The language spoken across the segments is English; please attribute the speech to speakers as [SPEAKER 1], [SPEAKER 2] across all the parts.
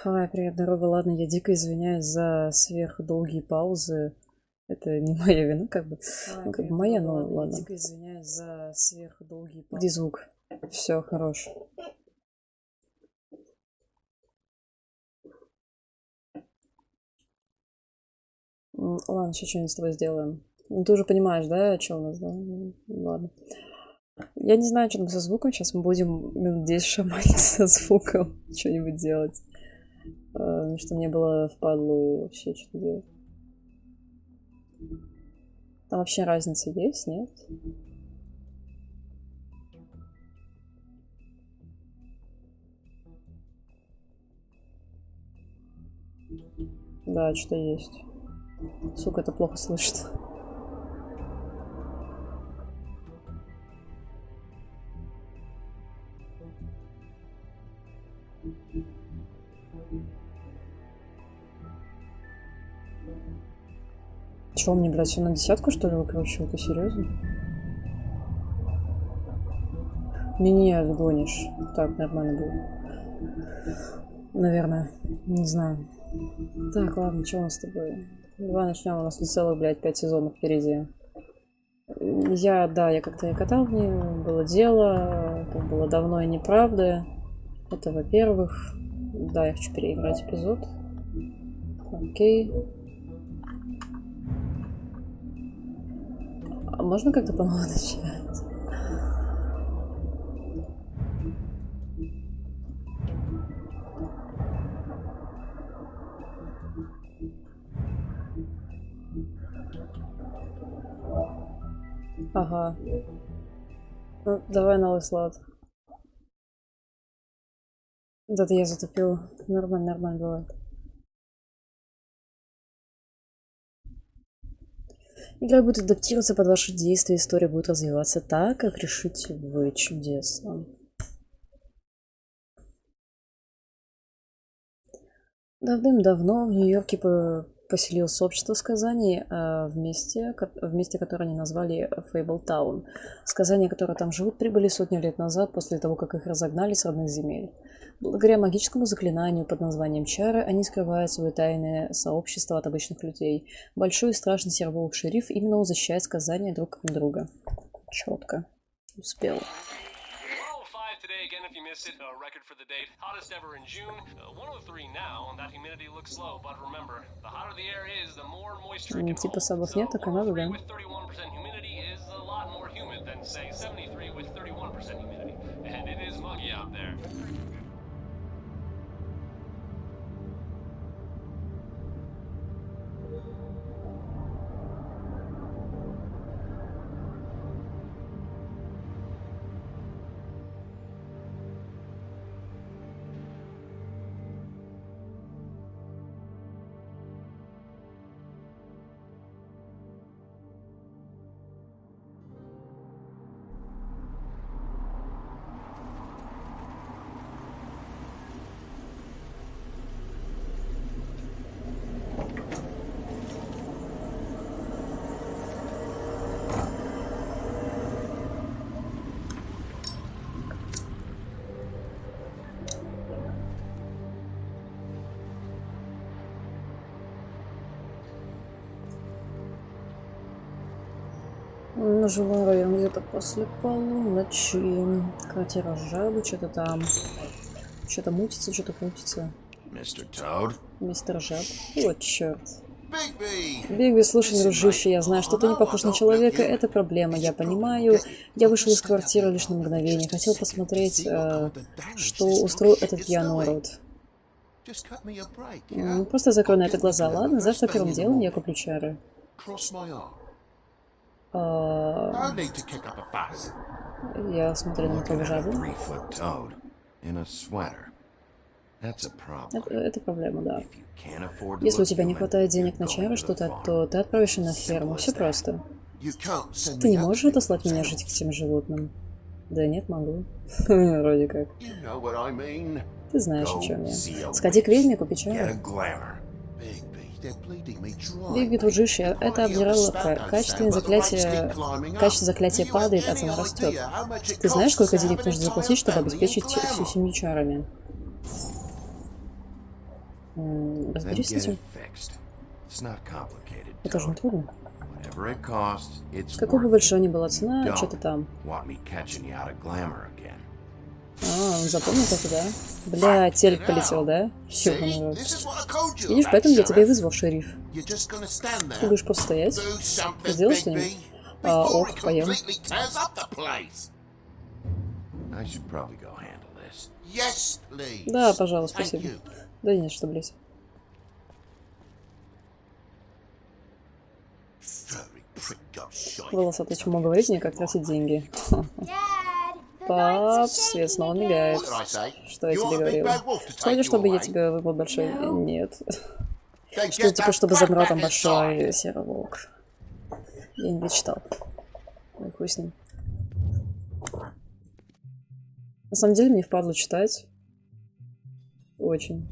[SPEAKER 1] Ай, привет, дорога. Ладно, я дико извиняюсь за сверхдолгие паузы. Это не моя вина, как бы. Ну, как бы моя, но ладно. Я дико извиняюсь за сверхдолгие паузы. Где звук? Все, хорош. Ладно, сейчас что-нибудь с тобой сделаем. Ну, ты уже понимаешь, да, что у нас, да? Ладно. Я не знаю, что там со звуком. Сейчас мы будем минут 10 шаманить со звуком. Что-нибудь делать. Что мне было впадлу вообще что-то делать. Там вообще разница есть, нет? Да, что-то есть. Сука, это плохо слышит. Чего мне, блядь, все на десятку, что ли, выкручивал? Ты серьезно? Не, гонишь. Так, нормально будет. Наверное. Не знаю. Так, ладно, что у нас с тобой? Давай начнем. У нас тут целых, блядь, 5 сезонов впереди. Я как-то и катал в нее, было дело, это было давно и неправда. Это, во-первых. Да, я хочу переиграть эпизод. Окей. А можно как-то по-новому начать? Ага. Ну, давай новый слот. Да-то я затупил. Нормально, нормально бывает. Игра будет адаптироваться под ваши действия, история будет развиваться так, как решите вы. Чудесно. Давным-давно в Нью-Йорке поселилось общество сказаний в месте, которое они назвали Фейблтаун. Сказания, которые там живут, прибыли сотни лет назад, после того, как их разогнали с родных земель. Благодаря магическому заклинанию под названием Чары, они скрывают свое тайное сообщество от обычных людей. Большой и страшный серволк шериф именно он защищает сказания друг от друга. Четко. Успел.
[SPEAKER 2] Again, if you missed it, a record for the date. Hottest ever in June. 103 now. That humidity looks low, but remember, the hotter the air is, the more moisture it can hold.
[SPEAKER 1] Типа сабов нет, так и надо, да?
[SPEAKER 2] With 31% humidity is a lot more humid than, say, 73 with 31% humidity. And it is muggy out there.
[SPEAKER 1] На жилой район где-то после полуночи. Квартира жабы, что-то там. Что-то мутится, что-то крутится. Мистер Жаб. Вот черт. Бигби, слушай, дружище, я знаю, что ты не похож на человека, это проблема, я понимаю. Я вышел из квартиры лишь на мгновение, хотел посмотреть, что устроил этот пьяный урод. Просто закрой на это глаза, ладно? Завтра первым делом я куплю чары. Я смотрю на этого жабу. Это проблема, да. Если у тебя не хватает денег на чары, то ты отправишь их на ферму. Все просто. Ты не можешь отослать меня жить к тем животным? Да нет, могу. Вроде как. Ты знаешь, о чем я. Сходи к ведьме, купи чары. Бигби, дружище, это обдираловка. Качество заклятия падает, а цена растет. Ты знаешь, сколько денег нужно заплатить, чтобы обеспечить всю семью чарами? Разберись с этим. Это же не трудно. Какой бы большой ни была цена, что-то там. Он запомнил это, да? Бля, телек полетел, да? Ёбаный рот. Видишь, поэтому я тебя и вызвал, шериф. Ты будешь просто стоять? Сделай что-нибудь? Ок, поем. Да, пожалуйста, спасибо. Да нет, что, блядь. Волосатый чмо говорит мне, как тратить деньги. Пап, свет снова мигает. Что я тебе говорила? Хочешь, чтобы я тебе выпал большой? Нет. Что, типа, чтобы забрал там большой серый волк. Я не мечтал. Ну, хуй с ним. На самом деле, мне впадло читать. Очень.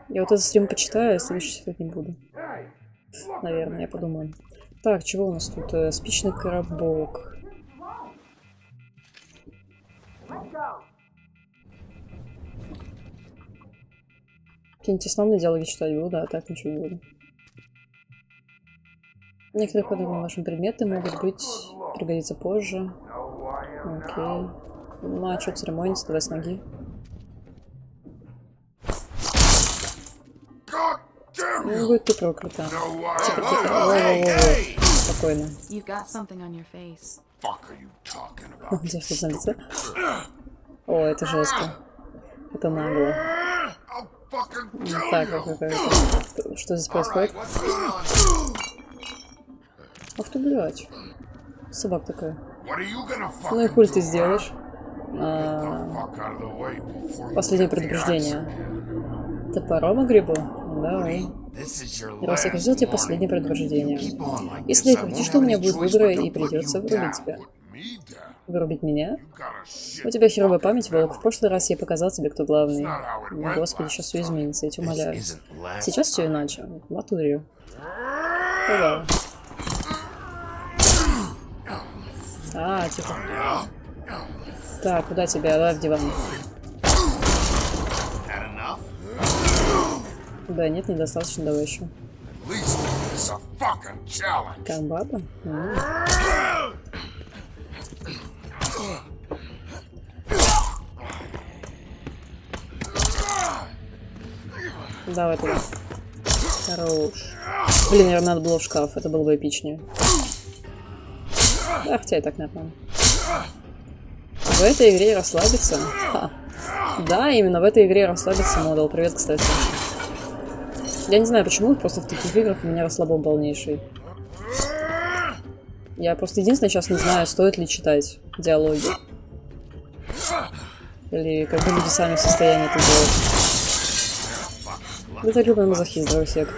[SPEAKER 1] Я вот этот стрим почитаю, а следующий читать не буду. Наверное, я подумаю. Так, чего у нас тут? Спичный коробок. Какие-нибудь основные диалоги читать буду, а так ничего не буду. Некоторые подобные вашим предметы могут быть пригодиться позже. Окей. Ну а что церемониться, давай с ноги. Ну, будет ты проклята. Тихо, тихо. Во-во-во-во. Спокойно. Где что-то на лице? О, это жестко. Это нагло. Так, что здесь происходит? Ах ты, блядь. Собак такая. Ну и хуй ты сделаешь? Последнее предупреждение. Топором грибу? Давай. Раз я сделал тебе последнее предупреждение. Если ты кричишь, что у меня будет выбор и придется вырубить тебя. Вырубить меня? У тебя херовая память, Волк. В прошлый раз я показал тебе, кто главный. Господи, сейчас все изменится, я тебя умоляю. Сейчас все иначе. В натуре. Ага. Тихо. Так, куда тебя? Давай в диван. Да, нет, недостаточно, давай еще. Как баба? Давай туда. Хорош. Блин, наверное, надо было в шкаф, это было бы эпичнее. Да, хотя и так нормально. В этой игре расслабиться. Ха. Да, именно в этой игре расслабиться модал. Привет, кстати. Я не знаю почему, просто в таких играх у меня расслабон полнейший. Я просто единственное сейчас не знаю, стоит ли читать диалоги. Или как бы люди сами в состоянии это делать. Да ты любой мазохист, дровосек.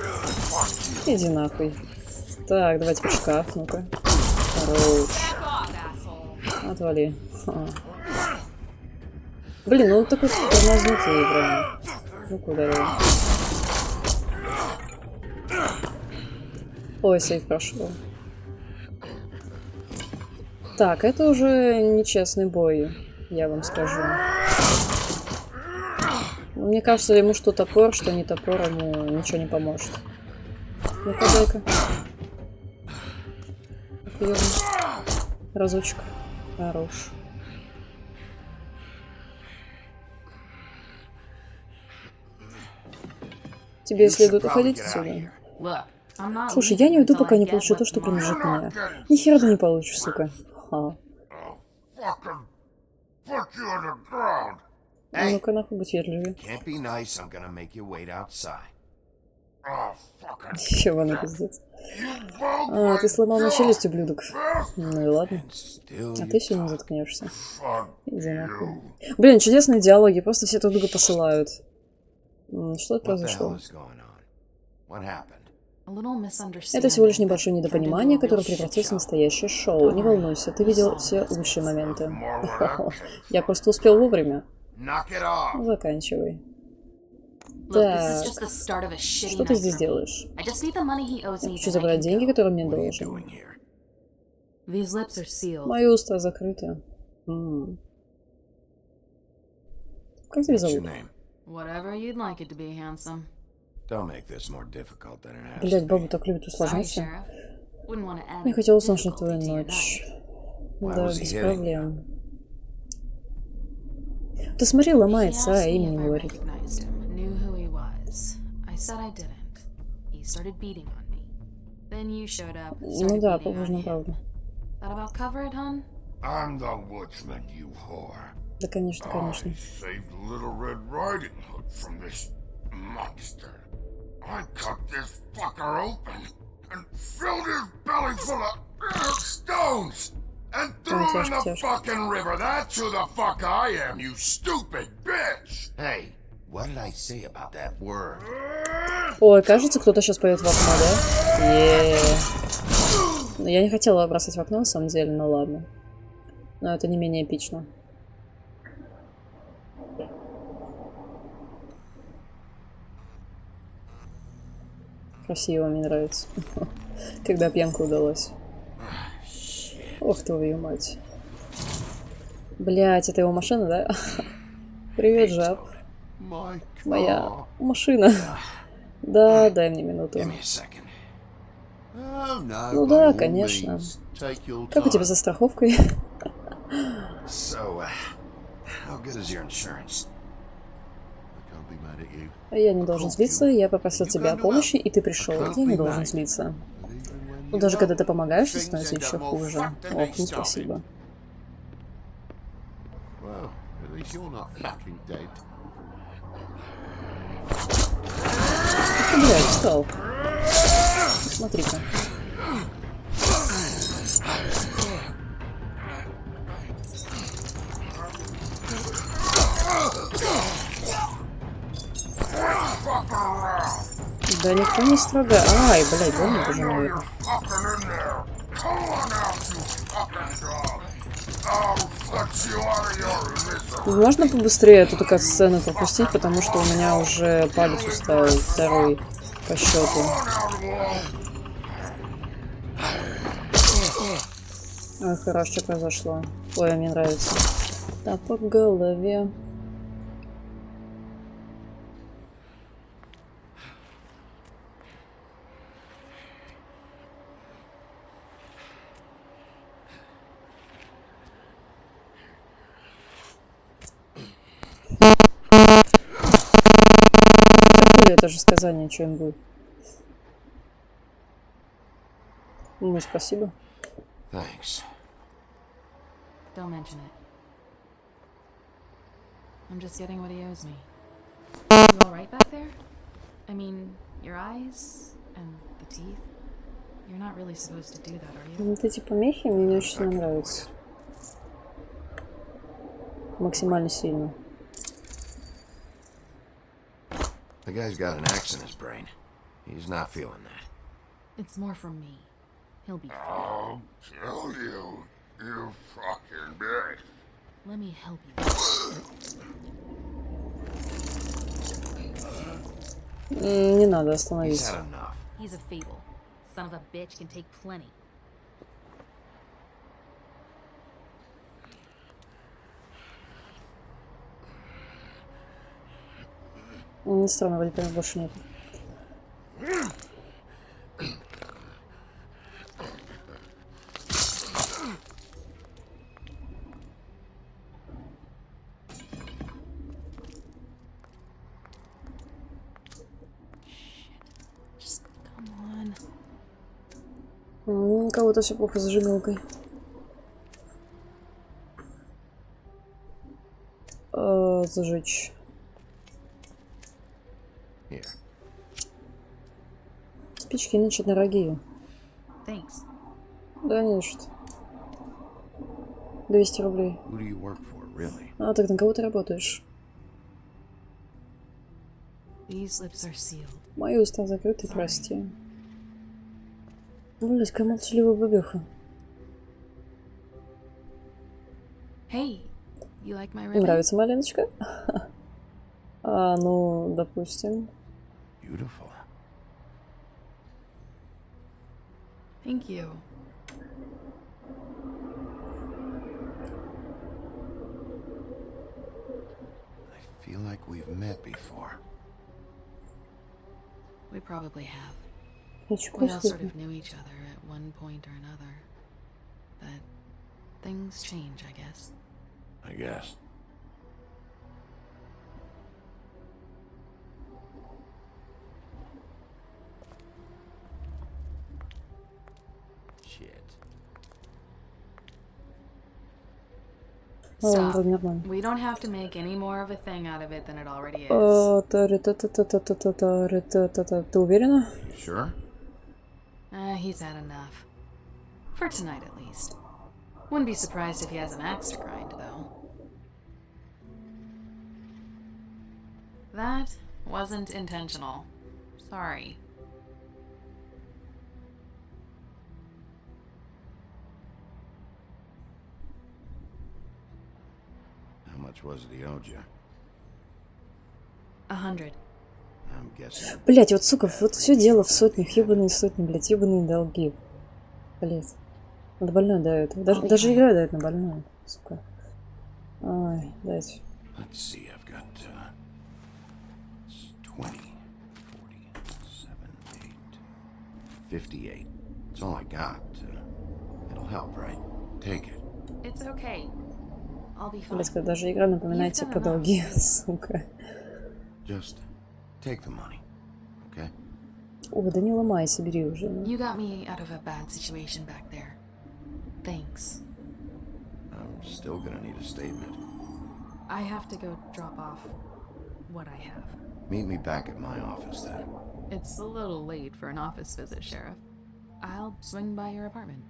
[SPEAKER 1] Иди нахуй. Так, давайте теперь шкаф, ну-ка. Хорош. Отвали. Блин, ну он такой тормознутый прям. Ну куда давай. Ой, сейф прошел. Так, это уже нечестный бой, я вам скажу. Мне кажется, ему что топор, что не топор, ему ничего не поможет. Ну-ка, дай-ка. Разочек. Хорош. Тебе следует уходить отсюда. Слушай, я не уйду, пока не получу то, что принадлежит мне. Ни хера ты не получишь, сука. Ну-ка, нахуй, будь вежливее. Ебаный пиздец. Ты сломал мне челюсть, ублюдок. Ну и ладно. А ты еще не заткнешься. Иди нахуй. Блин, чудесные диалоги, просто все друг друга посылают. Что это произошло? Это всего лишь небольшое недопонимание, которое превратилось в настоящее шоу. Не волнуйся, ты видел все лучшие моменты. Я просто успел вовремя. Заканчивай. Так, что ты здесь делаешь? Я хочу забрать деньги, которые мне должен. Мои уста закрыты. Как тебя зовут?
[SPEAKER 3] Whatever you'd like it to be, handsome.
[SPEAKER 4] Don't make this more difficult than it has
[SPEAKER 1] Блять,
[SPEAKER 4] to
[SPEAKER 1] бабу
[SPEAKER 4] be.
[SPEAKER 1] так любит
[SPEAKER 3] Sorry,
[SPEAKER 1] усложняться.
[SPEAKER 3] Sheriff. Wouldn't want to add
[SPEAKER 1] Я хотела усложнить
[SPEAKER 3] difficulty
[SPEAKER 1] твою
[SPEAKER 3] to your
[SPEAKER 1] ночь.
[SPEAKER 3] night.
[SPEAKER 4] Why
[SPEAKER 1] Да,
[SPEAKER 4] was he
[SPEAKER 1] без
[SPEAKER 4] hitting
[SPEAKER 1] проблем. Ты смотри,
[SPEAKER 3] He
[SPEAKER 1] ломается,
[SPEAKER 3] asked
[SPEAKER 1] имя
[SPEAKER 3] me
[SPEAKER 1] не
[SPEAKER 3] if I
[SPEAKER 1] говорит.
[SPEAKER 3] recognized him, knew who he was. I said I didn't. He started beating on me. Then you showed up,
[SPEAKER 1] Ну
[SPEAKER 3] started
[SPEAKER 1] да,
[SPEAKER 3] beating on
[SPEAKER 1] похоже на
[SPEAKER 3] him.
[SPEAKER 1] правду.
[SPEAKER 3] That about cover it, hun?
[SPEAKER 5] I'm the woodsman, you whore.
[SPEAKER 1] Да, конечно, конечно.
[SPEAKER 5] I saved Little Red Riding Hood from this monster. I cut this fucker open and filled his belly full of stones and threw him in the
[SPEAKER 1] тяжко.
[SPEAKER 5] fucking river. That's who the fuck I am, you stupid bitch!
[SPEAKER 4] Hey, what did I say about that word?
[SPEAKER 1] Ой, кажется, кто-то сейчас поет в окно, да? Я не хотела бросать в окно, на самом деле, но ладно. Но это не менее эпично. Красиво, мне нравится. Когда пьянка удалась. Ох, твою мать. Блять, это его машина, да? Привет, жаб. Моя машина. Да, дай мне минуту.
[SPEAKER 4] Give me a second.
[SPEAKER 1] Ну да, конечно. Как у тебя за страховкой?
[SPEAKER 4] So, how good is your insurance?
[SPEAKER 1] Я не должен злиться, я попросил тебя о помощи, и ты пришел. Я не должен злиться. Но даже когда ты помогаешь, все становится еще хуже. Ох, ну спасибо. Ты, блядь, встал. Смотри-ка. Да никто не строгает. Ай, блядь, больно тоже, наверное. Можно побыстрее эту такую сцену пропустить, потому что у меня уже палец устал, второй по счету. Ой, хорошо, что произошло. Ой, мне нравится. Да, по голове. Это же сказание, что им будет. Ну, спасибо.
[SPEAKER 4] Thanks.
[SPEAKER 3] Don't mention it. I'm just getting what he owes me. You alright back there? I mean, your eyes and the teeth? You're not really supposed to do that, are you?
[SPEAKER 1] Вот эти помехи мне не очень сильно нравятся. Максимально сильно.
[SPEAKER 4] The guy's got an axe in his brain. He's not feeling that.
[SPEAKER 3] It's more from me. He'll be fine.
[SPEAKER 5] I'll kill you, you fucking bitch.
[SPEAKER 3] Let me help you.
[SPEAKER 1] Не надо,
[SPEAKER 4] He's
[SPEAKER 1] остановись.
[SPEAKER 4] had enough.
[SPEAKER 3] He's a fable. Son of a bitch can take plenty.
[SPEAKER 1] Не странно, вроде прям больше нет.
[SPEAKER 3] Just come on.
[SPEAKER 1] У кого-то все плохо с зажигалкой. Зажечь.
[SPEAKER 4] Here.
[SPEAKER 1] Спички иначе дорогие.
[SPEAKER 3] Thanks.
[SPEAKER 1] Да не что. 200 рублей.
[SPEAKER 4] Who do you work for, really?
[SPEAKER 1] А, так на кого ты работаешь?
[SPEAKER 3] These lips are sealed.
[SPEAKER 1] Мои уста закрыты, прости. Блять, какая молчаливая бабеха.
[SPEAKER 3] Hey, you like my
[SPEAKER 1] Им
[SPEAKER 3] ribbon?
[SPEAKER 1] нравится малиночка? А, ну, допустим.
[SPEAKER 4] Beautiful.
[SPEAKER 3] Thank you.
[SPEAKER 4] I feel like we've met before.
[SPEAKER 3] We probably have.
[SPEAKER 1] Ничего
[SPEAKER 3] We all sort
[SPEAKER 1] себе.
[SPEAKER 3] of knew each other at one point or another. But things change, I guess.
[SPEAKER 4] I guess. Shit.
[SPEAKER 1] Ладно,
[SPEAKER 3] Stop.
[SPEAKER 1] вроде нормально.
[SPEAKER 3] We don't have to make any more of a thing out of it than it already is.
[SPEAKER 1] Ты уверена?
[SPEAKER 4] You sure?
[SPEAKER 3] He's had enough. For tonight, at least. Wouldn't be surprised if he has an axe to grind, though. That wasn't intentional. Sorry.
[SPEAKER 4] How much was it he owed you?
[SPEAKER 3] 100.
[SPEAKER 4] I'm guessing.
[SPEAKER 1] Блять, вот сука, вот все дело в сотнях, ебаные сотни, блять, ебаные долги. Блять. Надо больное дает. Даже игра дает на больное, сука. Ай, дать.
[SPEAKER 4] Let's see, I've got 20, 47, 8, 58. It's all I got. It'll help, right? Take it.
[SPEAKER 3] It's okay. I'll be fine.
[SPEAKER 1] Блять, когда даже игра напоминает тебе про долги, сука.
[SPEAKER 4] Just take the money, okay?
[SPEAKER 1] О, да не ломайся, бери уже.
[SPEAKER 3] You got me out of a bad situation back there. Thanks.
[SPEAKER 4] I'm still gonna need a statement.
[SPEAKER 3] I have to go drop off what I have.
[SPEAKER 4] Meet me back at my office then.
[SPEAKER 3] It's a little late for an office visit, Sheriff. I'll swing by your apartment.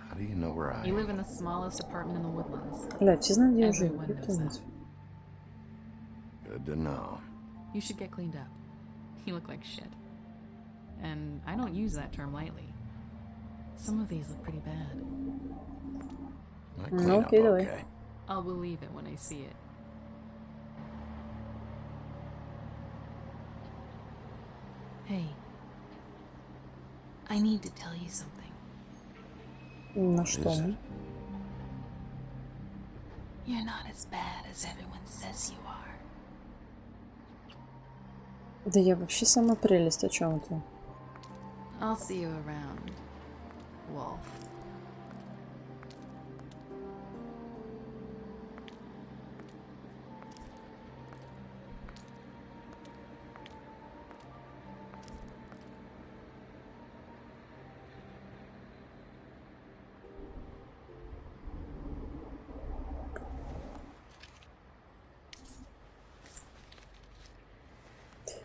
[SPEAKER 4] How do you know where I
[SPEAKER 3] You
[SPEAKER 4] am?
[SPEAKER 3] live in the smallest apartment in the woodlands.
[SPEAKER 1] Блять, все знают, где я живу.
[SPEAKER 3] Everyone knows that.
[SPEAKER 4] Good to know.
[SPEAKER 3] You should get cleaned up. You look like shit. And I don't use that term lightly. Some of these look pretty bad.
[SPEAKER 4] I clean up
[SPEAKER 1] Okay, давай.
[SPEAKER 4] okay.
[SPEAKER 3] I'll believe it when I see it. Hey. I need to tell you something.
[SPEAKER 1] На
[SPEAKER 4] What
[SPEAKER 1] что
[SPEAKER 4] is
[SPEAKER 1] мы?
[SPEAKER 4] it?
[SPEAKER 3] You're not as bad as everyone says you are.
[SPEAKER 1] Да я вообще сама прелесть, о чем ты?
[SPEAKER 3] I'll see you around, Wolf.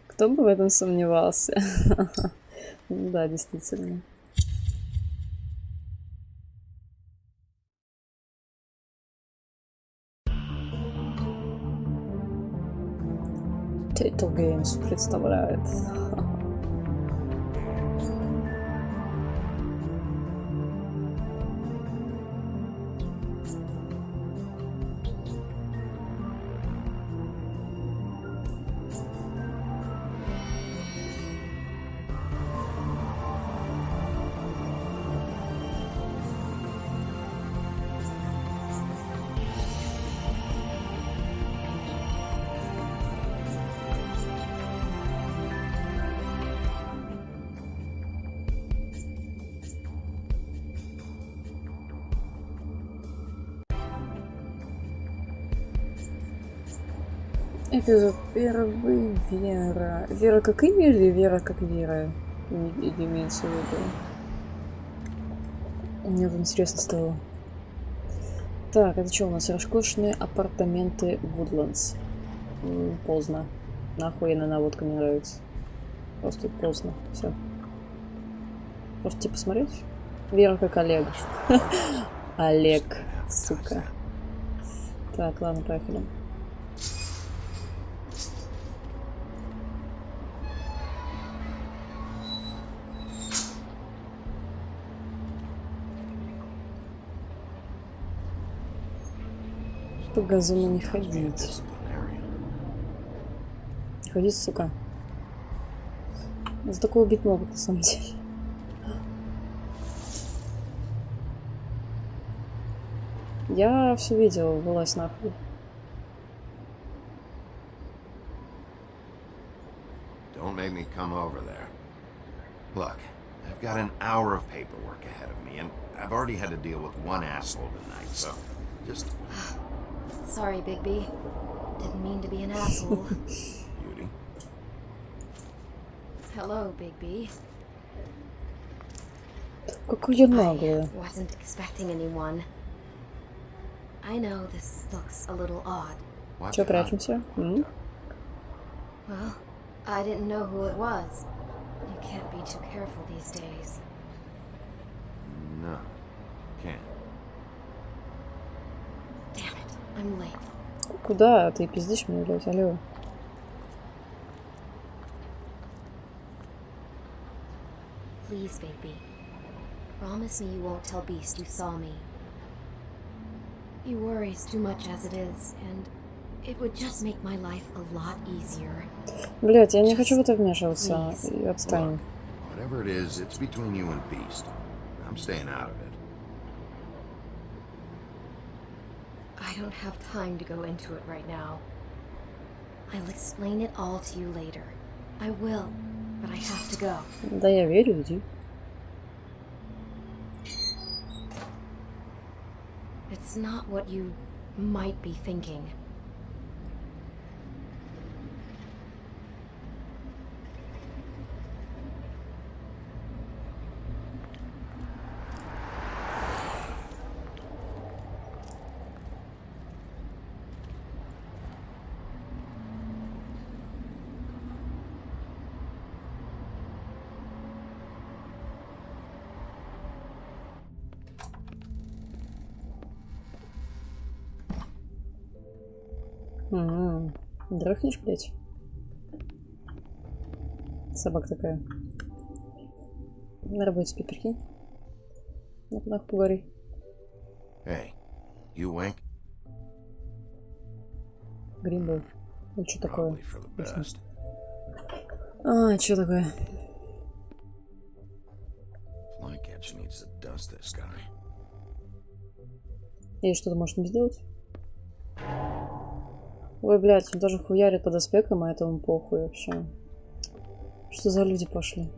[SPEAKER 1] Кто бы в этом сомневался? Да, действительно. Tato Games представляет. Эпизод первый. Вера. Вера как имя или Вера как Вера? Или имеется в виду? Мне вот интересно стало. Так, это что у нас? Роскошные апартаменты Woodlands. Поздно. Нахуй она наводка не нравится. Просто поздно. Все. Просто типа смотреть? Вера как Олег. Олег, сука. Так, ладно, поехали. По газону не ходить.
[SPEAKER 4] Disciplinarian.
[SPEAKER 1] Ходить, сука. За такое убить могут, на самом деле. Я все видела, вылазь нахуй.
[SPEAKER 4] Don't make me come over there. Look, I've got an hour of paperwork ahead of me, and I've already had to deal with one asshole tonight, so just...
[SPEAKER 3] Sorry, Bigby. Didn't mean to be an asshole.
[SPEAKER 4] Beauty.
[SPEAKER 3] Hello, Bigby.
[SPEAKER 1] Какая наглая.
[SPEAKER 3] I wasn't expecting anyone. I know this looks a little odd.
[SPEAKER 4] Watch
[SPEAKER 1] Чё,
[SPEAKER 4] out.
[SPEAKER 1] прячемся? М?
[SPEAKER 3] Well, I didn't know who it was. You can't be too careful these days.
[SPEAKER 4] No, can't.
[SPEAKER 3] Damn it, I'm late.
[SPEAKER 1] Куда? Ты пиздишь меня, блядь, алло.
[SPEAKER 3] Please, Bigby. Promise me you won't tell Beast you saw me. He worries too much as it is, and it would just make my life a lot easier.
[SPEAKER 1] Блядь, я не хочу в это вмешиваться. И отстань.
[SPEAKER 4] Whatever it is, it's between you and Beast. I'm staying out of it.
[SPEAKER 3] I don't have time to go into it right now. I'll explain it all to you later. I will, but I have to go.
[SPEAKER 1] Да я верю, иди.
[SPEAKER 3] It's not what you might be thinking.
[SPEAKER 1] Дрыхнешь, блядь? Собака такая. На работе спит, прикинь? Нахуй говори.
[SPEAKER 4] Hey, you wink?
[SPEAKER 1] Гринбой. Ну что такое?
[SPEAKER 4] Probably for the best.
[SPEAKER 1] А, что такое?
[SPEAKER 4] Flycatcher needs to dust this guy.
[SPEAKER 1] И что ты можешь не сделать? Ой, блядь, он даже хуярит под аспектом, а этому похуй вообще. Что за люди пошли?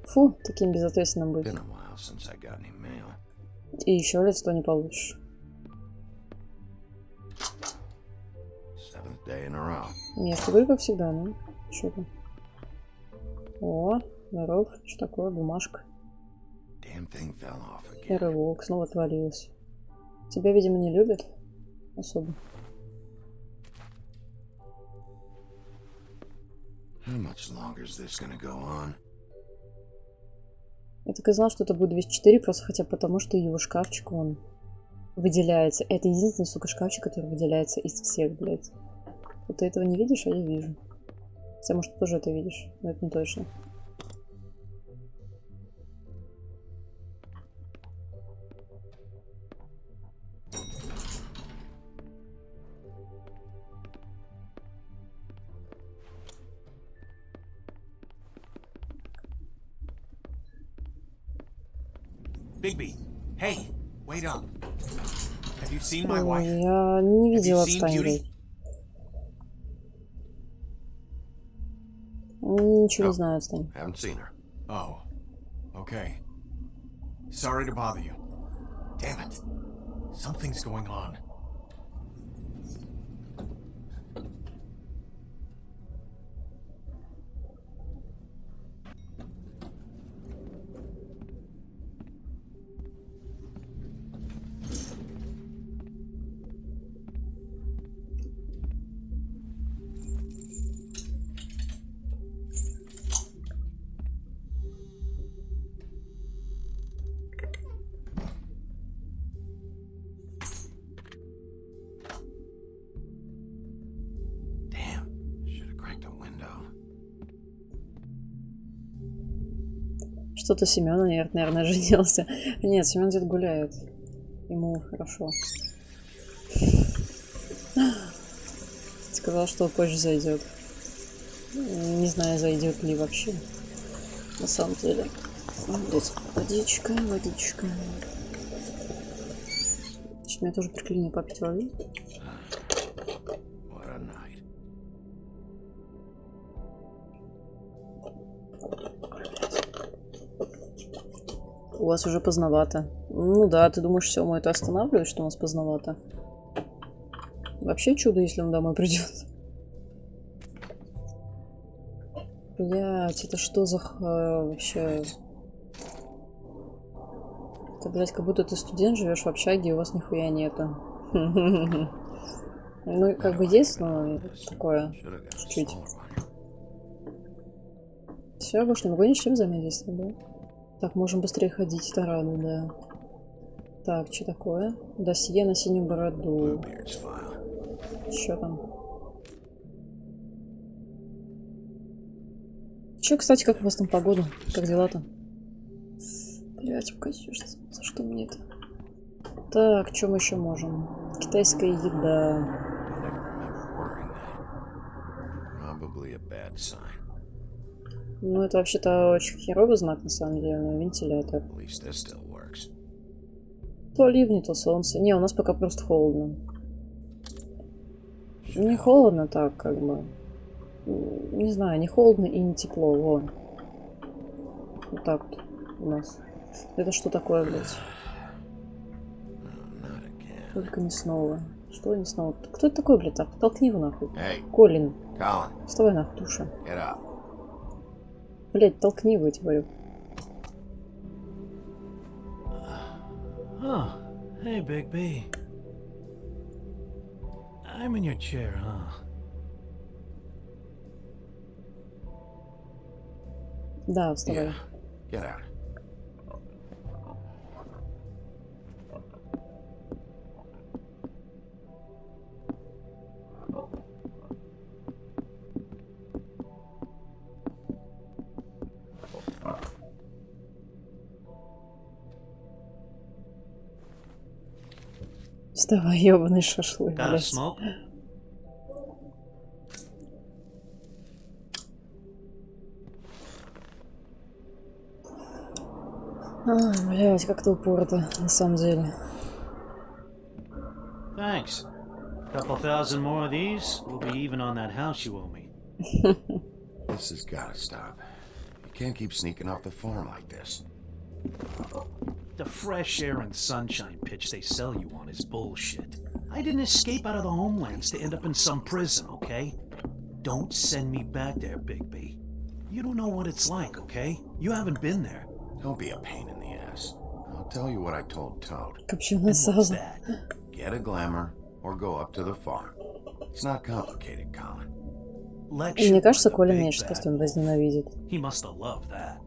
[SPEAKER 1] Фу, таким безответственным быть.
[SPEAKER 4] Been a while since I got any mail.
[SPEAKER 1] И еще лицо не получишь.
[SPEAKER 4] 7th day in a row.
[SPEAKER 1] Нет, ты говоришь, как всегда, ну? Что там? О, здоров. Что такое? Бумажка.
[SPEAKER 4] Damn thing fell off
[SPEAKER 1] И
[SPEAKER 4] again.
[SPEAKER 1] рывок. Снова отвалилась. Тебя, видимо, не любят. Особо.
[SPEAKER 4] How much longer is this gonna go on?
[SPEAKER 1] Я так и знал, что это будет 204, просто хотя потому, что его шкафчик, он выделяется. Это единственный, сука, шкафчик, который выделяется из всех, блядь. Вот ты этого не видишь, а я вижу. Хотя, может, ты тоже это видишь, но это не точно.
[SPEAKER 6] Bigby, hey, wait up. Have you seen my
[SPEAKER 1] Ой,
[SPEAKER 6] wife?
[SPEAKER 1] я не видела,
[SPEAKER 6] Have you seen
[SPEAKER 1] отстань,
[SPEAKER 6] Beauty?
[SPEAKER 1] блядь. Ничего не знаю, отстань.
[SPEAKER 4] Haven't seen her.
[SPEAKER 6] Oh, okay. Sorry to bother you. Damn it. Something's going on.
[SPEAKER 4] Damn. Should have cracked a window.
[SPEAKER 1] Что-то Семен, наверное, женился. Нет, Семен где-то гуляет. Ему хорошо. Сказал, что позже зайдет. Не знаю, зайдет ли вообще. На самом деле. Тут водичка, водичка. Значит, меня тоже приклинило попить воды.
[SPEAKER 4] What a night.
[SPEAKER 1] У вас уже поздновато. Ну да, ты думаешь, все, мы это останавливает, что у нас поздновато? Вообще чудо, если он домой придет. Блять, это что за вообще? Это, блять, как будто ты студент, живешь в общаге, и у вас нихуя нету. Ну, как бы есть, но такое, чуть-чуть. Все, больше не могу ничем заметить с тобой. Так, можем быстрее ходить, это радует, да. Так, что такое? Досье на синюю бороду. Что там? Че, кстати, как у вас там погода? Как дела-то? Блять, покатишься. За что мне это? Так, что мы еще можем? Китайская еда. Ну, это вообще-то очень херовый знак, на самом деле, вентилятор. То ливни, то солнце. Не, у нас пока просто холодно. Не холодно так, как бы. Не знаю, не холодно и не тепло, вон. Вот так вот у нас. Это что такое, блядь? Только не снова. Что не снова? Кто это такой, блядь? Так, толкни его нахуй. Колин. Вставай нахуй, туша. Блядь, толкни его, я тебе говорю.
[SPEAKER 7] Oh, hey, Big B. I'm in your chair, huh?
[SPEAKER 1] Да, вставай.
[SPEAKER 4] Get out.
[SPEAKER 1] Вставай, ёбаный шашлык,
[SPEAKER 7] Got a
[SPEAKER 1] блядь.
[SPEAKER 7] smoke?
[SPEAKER 1] Блядь, как-то упорото, на самом деле.
[SPEAKER 7] Thanks. Couple thousand more of these, we'll be even on that house you owe me.
[SPEAKER 4] This has gotta stop. You can't keep sneaking off the farm like this.
[SPEAKER 7] The fresh air and sunshine pitch they sell you on is bullshit. I didn't escape out of the homelands to end up in some prison, okay? Don't send me back there, Big B. You don't know what it's like, okay? You haven't been there.
[SPEAKER 4] Don't be a pain in the ass. I'll tell you what I told Toad.
[SPEAKER 1] Копченое
[SPEAKER 7] And what's
[SPEAKER 1] сало.
[SPEAKER 7] that?
[SPEAKER 4] Get a glamour or go up to the farm. It's not complicated, Colin.
[SPEAKER 7] Lecture
[SPEAKER 1] Мне кажется,
[SPEAKER 7] like a
[SPEAKER 1] Коля
[SPEAKER 7] big
[SPEAKER 1] меня сейчас
[SPEAKER 7] bad
[SPEAKER 1] просто
[SPEAKER 7] wolf.
[SPEAKER 1] возненавидит.
[SPEAKER 7] He must have loved that.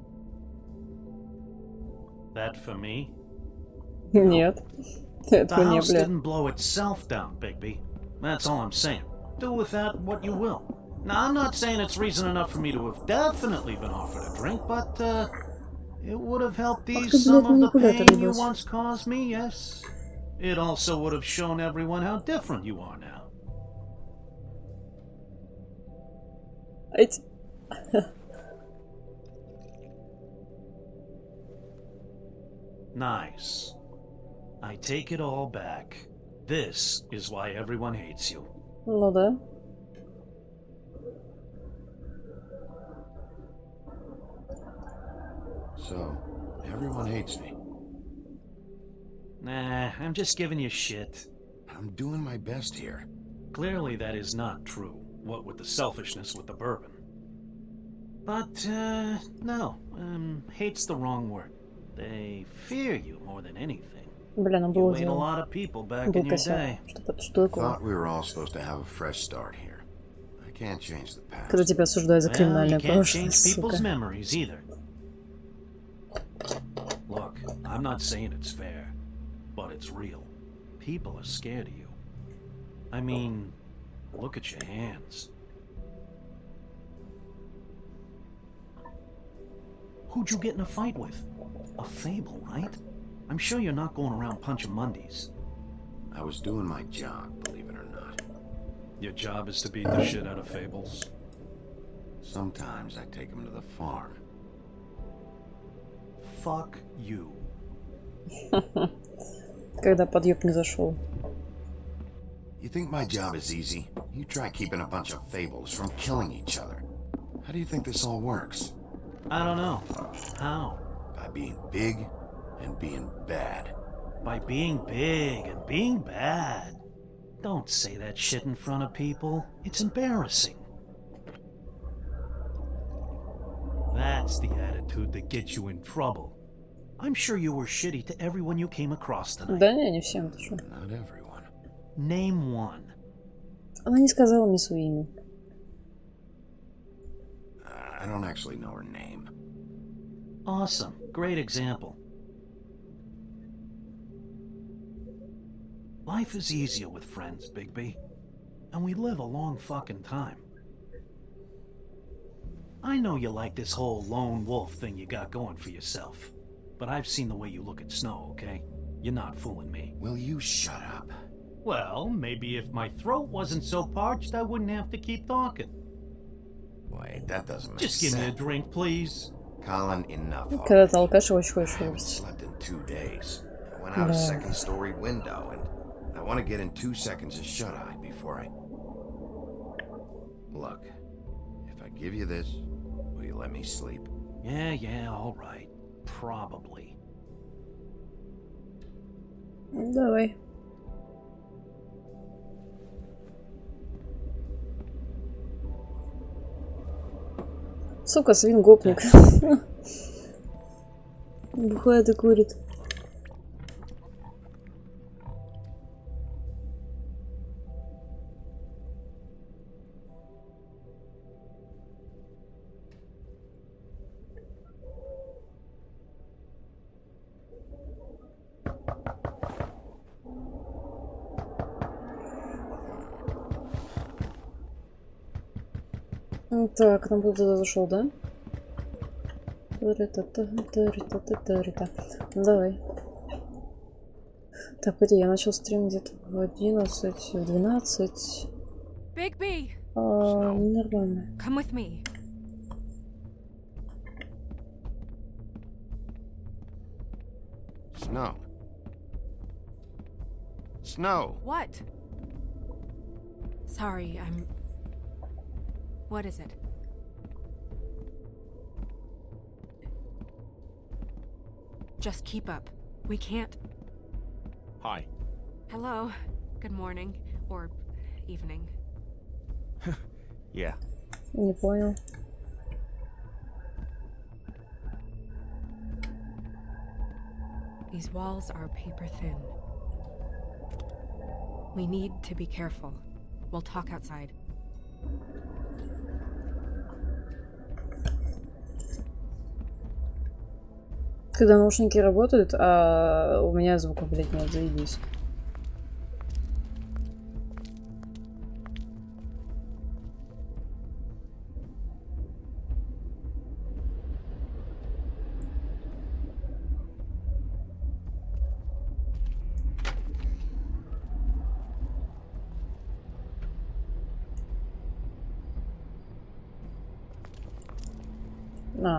[SPEAKER 7] That for me?
[SPEAKER 1] Нет.
[SPEAKER 7] The
[SPEAKER 1] Этого не,
[SPEAKER 7] house
[SPEAKER 1] блядь.
[SPEAKER 7] didn't blow itself down, Bigby. That's all I'm saying. Do with that what you will. Now, I'm not saying it's reason enough for me to have definitely been offered a drink, but, it would have helped ease
[SPEAKER 1] ты,
[SPEAKER 7] some
[SPEAKER 1] блядь,
[SPEAKER 7] of the
[SPEAKER 1] манипулятор,
[SPEAKER 7] pain you
[SPEAKER 1] ебать.
[SPEAKER 7] once caused me, yes. It also would have shown everyone how different you are now.
[SPEAKER 1] Эть.
[SPEAKER 7] Nice. I take it all back. This is why everyone hates you.
[SPEAKER 1] Ну да.
[SPEAKER 4] So, everyone hates me.
[SPEAKER 7] Nah, I'm just giving you shit.
[SPEAKER 4] I'm doing my best here.
[SPEAKER 7] Clearly that is not true, what with the selfishness with the bourbon. But, no, hate's the wrong word. They fear you more than anything.
[SPEAKER 1] Бля, ну
[SPEAKER 7] You
[SPEAKER 1] было
[SPEAKER 7] made a
[SPEAKER 1] дело.
[SPEAKER 7] lot of people back
[SPEAKER 1] Был
[SPEAKER 7] in your
[SPEAKER 1] косяк.
[SPEAKER 7] day.
[SPEAKER 1] Что такое?
[SPEAKER 4] Thought we were all supposed to have a fresh start here. I can't change the past.
[SPEAKER 1] Когда тебя осуждают за
[SPEAKER 7] Well, you
[SPEAKER 1] криминальное
[SPEAKER 7] can't
[SPEAKER 1] прошлое,
[SPEAKER 7] change people's
[SPEAKER 1] сука.
[SPEAKER 7] memories either. Look, I'm not saying it's fair, but it's real. People are scared of you. I mean, look at your hands. Who'd you get in a fight with? A fable, right? I'm sure you're not going around punching Mondays.
[SPEAKER 4] I was doing my job, believe it or not.
[SPEAKER 7] Your job is to beat the shit out of fables.
[SPEAKER 4] Sometimes I take them to the farm.
[SPEAKER 7] Fuck you.
[SPEAKER 1] Когда подъеб не зашел.
[SPEAKER 4] You think my job is easy? You try keeping a bunch of fables from killing each other. How do you think this all works?
[SPEAKER 7] I don't know. How?
[SPEAKER 4] By being big, and being bad.
[SPEAKER 7] By being big and being bad. Don't say that shit in front of people. It's embarrassing. That's the attitude that gets you in trouble. I'm sure you were shitty to everyone you came across tonight.
[SPEAKER 1] Да не, не всем, ты чё?
[SPEAKER 4] Not everyone.
[SPEAKER 7] Name one.
[SPEAKER 1] Она не сказала мне свое имя.
[SPEAKER 4] I don't actually know her name.
[SPEAKER 7] Awesome. Great example. Life is easier with friends, Bigby. And we live a long fucking time. I know you like this whole lone wolf thing you got going for yourself. But I've seen the way you look at Snow, okay? You're not fooling me.
[SPEAKER 4] Will you shut up?
[SPEAKER 7] Well, maybe if my throat wasn't so parched, I wouldn't have to keep talking.
[SPEAKER 4] Wait, that doesn't make
[SPEAKER 7] Just
[SPEAKER 4] sense.
[SPEAKER 7] give me a drink, please.
[SPEAKER 4] Colin, enough.
[SPEAKER 1] Когда
[SPEAKER 4] already.
[SPEAKER 1] ты алкаш, очень хочешь
[SPEAKER 4] I haven't
[SPEAKER 1] выпить.
[SPEAKER 4] slept in 2 days. I went out a second-story window, and I want to get in 2 seconds of shut-eye before I... Look, if I give you this, will you let me sleep?
[SPEAKER 7] Yeah, all right. Probably.
[SPEAKER 1] Давай. Сука, свин гопник. Бухает и курит. Так, нам туда зашел, да? Тарита. Ну, давай. Так, погоди, я начал стрим где-то в 11, в 12.
[SPEAKER 8] Bigby,
[SPEAKER 1] Нормально.
[SPEAKER 8] come with me.
[SPEAKER 4] Snow. Snow!
[SPEAKER 8] What? Sorry, I'm... What is it? Just keep up. We can't...
[SPEAKER 9] Hi.
[SPEAKER 8] Hello. Good morning. Or evening.
[SPEAKER 9] Yeah.
[SPEAKER 1] Не понял.
[SPEAKER 8] These walls are paper thin. We need to be careful. We'll talk outside.
[SPEAKER 1] Когда наушники работают, а у меня звука, блядь, нет, заебись.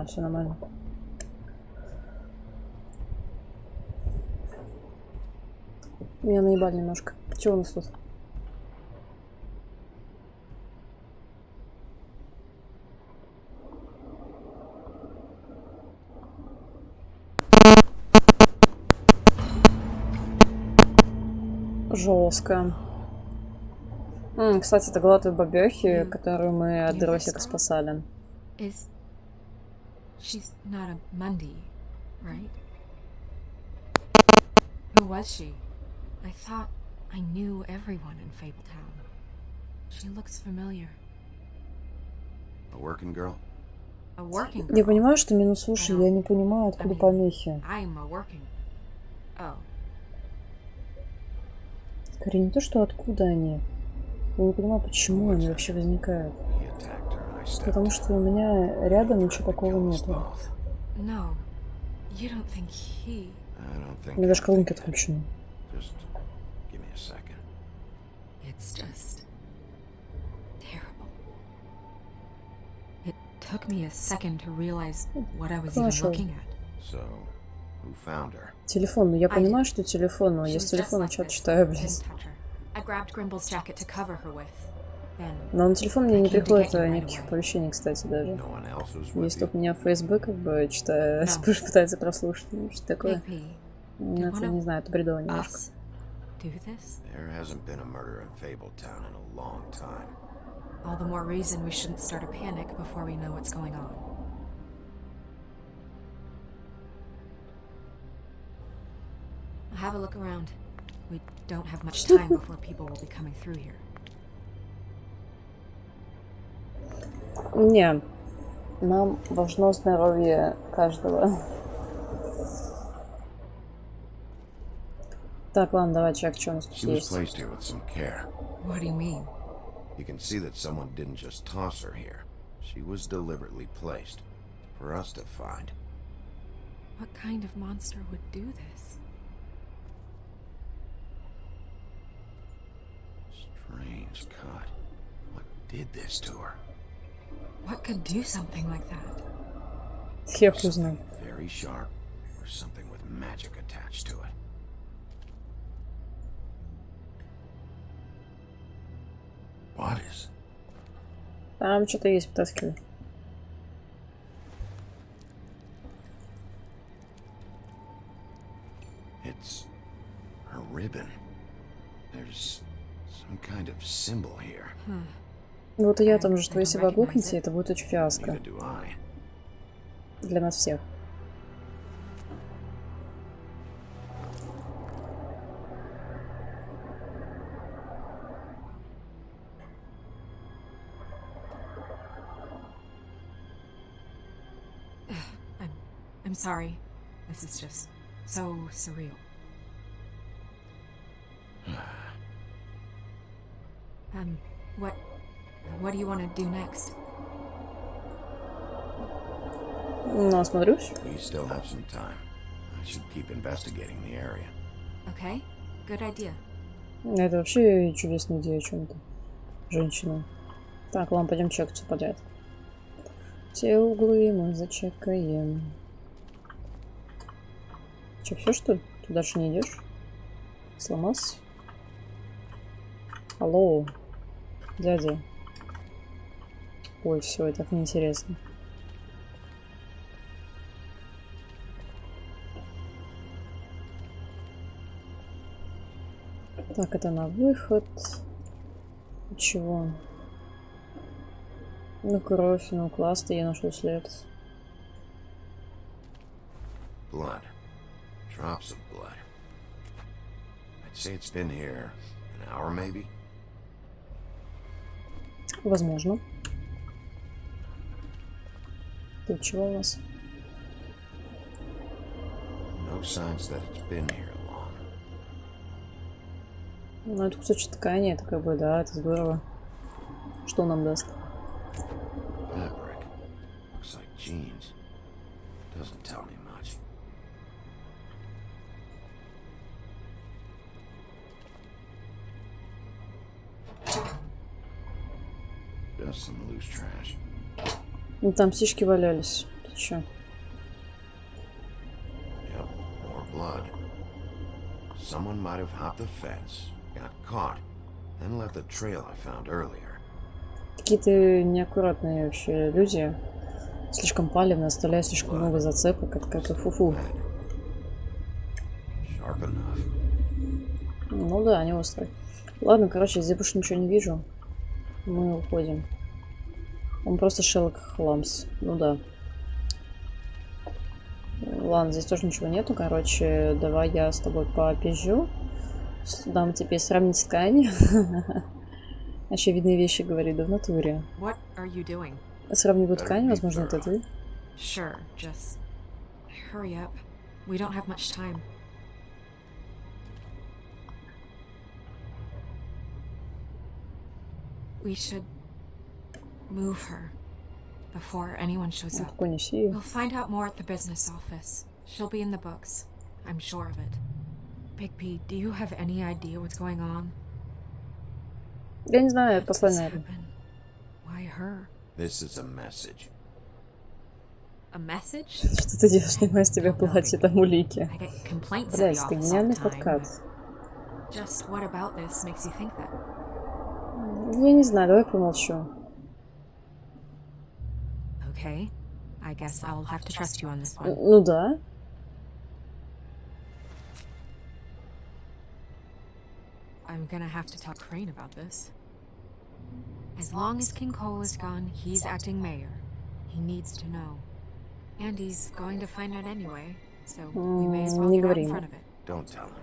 [SPEAKER 1] Все нормально. Меня наебали немножко. Чего у нас тут? Жестко. Кстати, это была той бабёхи, которую мы от дросика спасали.
[SPEAKER 8] She's not a Mundy, right? Who was she? I thought I knew everyone in Fabletown. She looks familiar.
[SPEAKER 4] A working girl?
[SPEAKER 8] A working girl?
[SPEAKER 1] Я понимаю, что минус уши, я не понимаю, откуда помехи.
[SPEAKER 8] I'm a working... Oh.
[SPEAKER 1] Скорее не то, что откуда они. Я не понимаю, почему они вообще возникают. Потому что у меня рядом ничего такого нету.
[SPEAKER 8] No. You don't think he...
[SPEAKER 1] У меня даже колонки отключены.
[SPEAKER 8] It's just... terrible. It took me a second to realize what I was even looking at.
[SPEAKER 4] So, who found her?
[SPEAKER 1] Телефон. Ну я понимаю, что телефон, но я с телефона чат читаю, блядь.
[SPEAKER 8] I grabbed Grimble's jacket to cover her with.
[SPEAKER 1] Но на телефон мне не приходит никаких оповещений, кстати, даже.
[SPEAKER 4] No one else was with
[SPEAKER 1] Есть
[SPEAKER 4] you?
[SPEAKER 1] только меня в ФСБ, как бы, читая, пытается прослушать, ну, что такое. Это, не знаю, это бредово немножко.
[SPEAKER 8] Do this?
[SPEAKER 4] There hasn't been a murder in Fabletown in a long time.
[SPEAKER 8] All the more reason we shouldn't start a panic before we know what's going on. Have a look around. We don't have much time before people will be coming through here.
[SPEAKER 1] Не, нам важно здоровье каждого. Так, ладно, давай чек, что у нас тут
[SPEAKER 4] She was
[SPEAKER 1] есть.
[SPEAKER 4] placed here with some care.
[SPEAKER 8] What do you mean?
[SPEAKER 4] You can see that someone didn't just toss her here. She was deliberately placed for us to find.
[SPEAKER 8] What kind of monster would do this?
[SPEAKER 4] Strange cut. What did this to her?
[SPEAKER 8] What could do something like that?
[SPEAKER 1] Я хуй знаю.
[SPEAKER 4] Very sharp, or something with magic attached to it. What is?
[SPEAKER 1] Там что-то есть, вытаскивай.
[SPEAKER 4] It's her ribbon. There's some kind of symbol here.
[SPEAKER 1] Вот и я там же, что если вы оглохнете, это будет очень фиаско.
[SPEAKER 4] Neither do I.
[SPEAKER 1] Для нас всех.
[SPEAKER 8] I'm sorry. This is just so surreal. What do you want to do next?
[SPEAKER 1] Ну, осмотрюсь.
[SPEAKER 4] We still have some time. I should keep investigating the area.
[SPEAKER 8] Okay, good idea.
[SPEAKER 1] Это вообще чудесная идея о чем-то. Женщина. Так, ладно, пойдем чекать все подряд. Все углы мы зачекаем. Че, все что ли? Ты дальше не идешь? Сломался? Алло, дядя. Ой, все, это так неинтересно. Так, это на выход. Чего? Ну, кровь, ну, классно, я нашел след.
[SPEAKER 4] Blood. Drops of blood. I'd say it's been here an hour, maybe?
[SPEAKER 1] Возможно. Тут чего у нас?
[SPEAKER 4] No signs that it's been here long.
[SPEAKER 1] Ну, это кусочек ткани, это как бы, да, это здорово. Что нам даст?
[SPEAKER 4] Fabric. Looks like jeans. Doesn't tell me much. Just some loose trash.
[SPEAKER 1] Ну, там сишки валялись. Ты чё?
[SPEAKER 4] Yep, more blood. Someone might have hopped the fence, got caught, then left the trail I found earlier.
[SPEAKER 1] Какие-то неаккуратные вообще люди. Слишком палевно, оставляют слишком много зацепок. Это как-то фу-фу.
[SPEAKER 4] Sharp enough.
[SPEAKER 1] Ну да, они острые. Ладно, короче, здесь больше ничего не вижу. Мы уходим. Он просто Шерлок Холмс. Ну да. Ладно, здесь тоже ничего нету. Короче, давай я с тобой попизжу. Дам тебе сравнить ткань. Очевидные вещи говорит, да в натуре.
[SPEAKER 8] What are you doing?
[SPEAKER 1] Сравниваю ткань, возможно, это ты.
[SPEAKER 8] Sure, just hurry up. We don't have much time. We should move her before anyone shows up.
[SPEAKER 1] Такой неси.
[SPEAKER 8] We'll find out more at the business office. She'll be in the books. I'm sure of it. Big P, do you have any idea what's going on?
[SPEAKER 1] Я не знаю,
[SPEAKER 8] How did
[SPEAKER 1] послание.
[SPEAKER 8] this happen? Why her?
[SPEAKER 4] This is a message.
[SPEAKER 8] A message?
[SPEAKER 1] Что ты делаешь? Снимай с тебя платье, там улики.
[SPEAKER 8] I get complaints at the
[SPEAKER 1] Блять, ты
[SPEAKER 8] office all
[SPEAKER 1] гениальный
[SPEAKER 8] the time.
[SPEAKER 1] подкат.
[SPEAKER 8] Just what about this makes you think that?
[SPEAKER 1] Я не знаю, давай помолчу.
[SPEAKER 8] Okay. I guess I'll have to trust you on this one.
[SPEAKER 1] Ну да.
[SPEAKER 8] I'm gonna have to tell Crane about this. As long as King Cole is gone, he's acting mayor. He needs to know. And he's going to find out anyway, so we may as well
[SPEAKER 1] Не
[SPEAKER 8] get out
[SPEAKER 1] говори
[SPEAKER 8] in
[SPEAKER 1] ему.
[SPEAKER 8] front of it.
[SPEAKER 4] Don't tell him.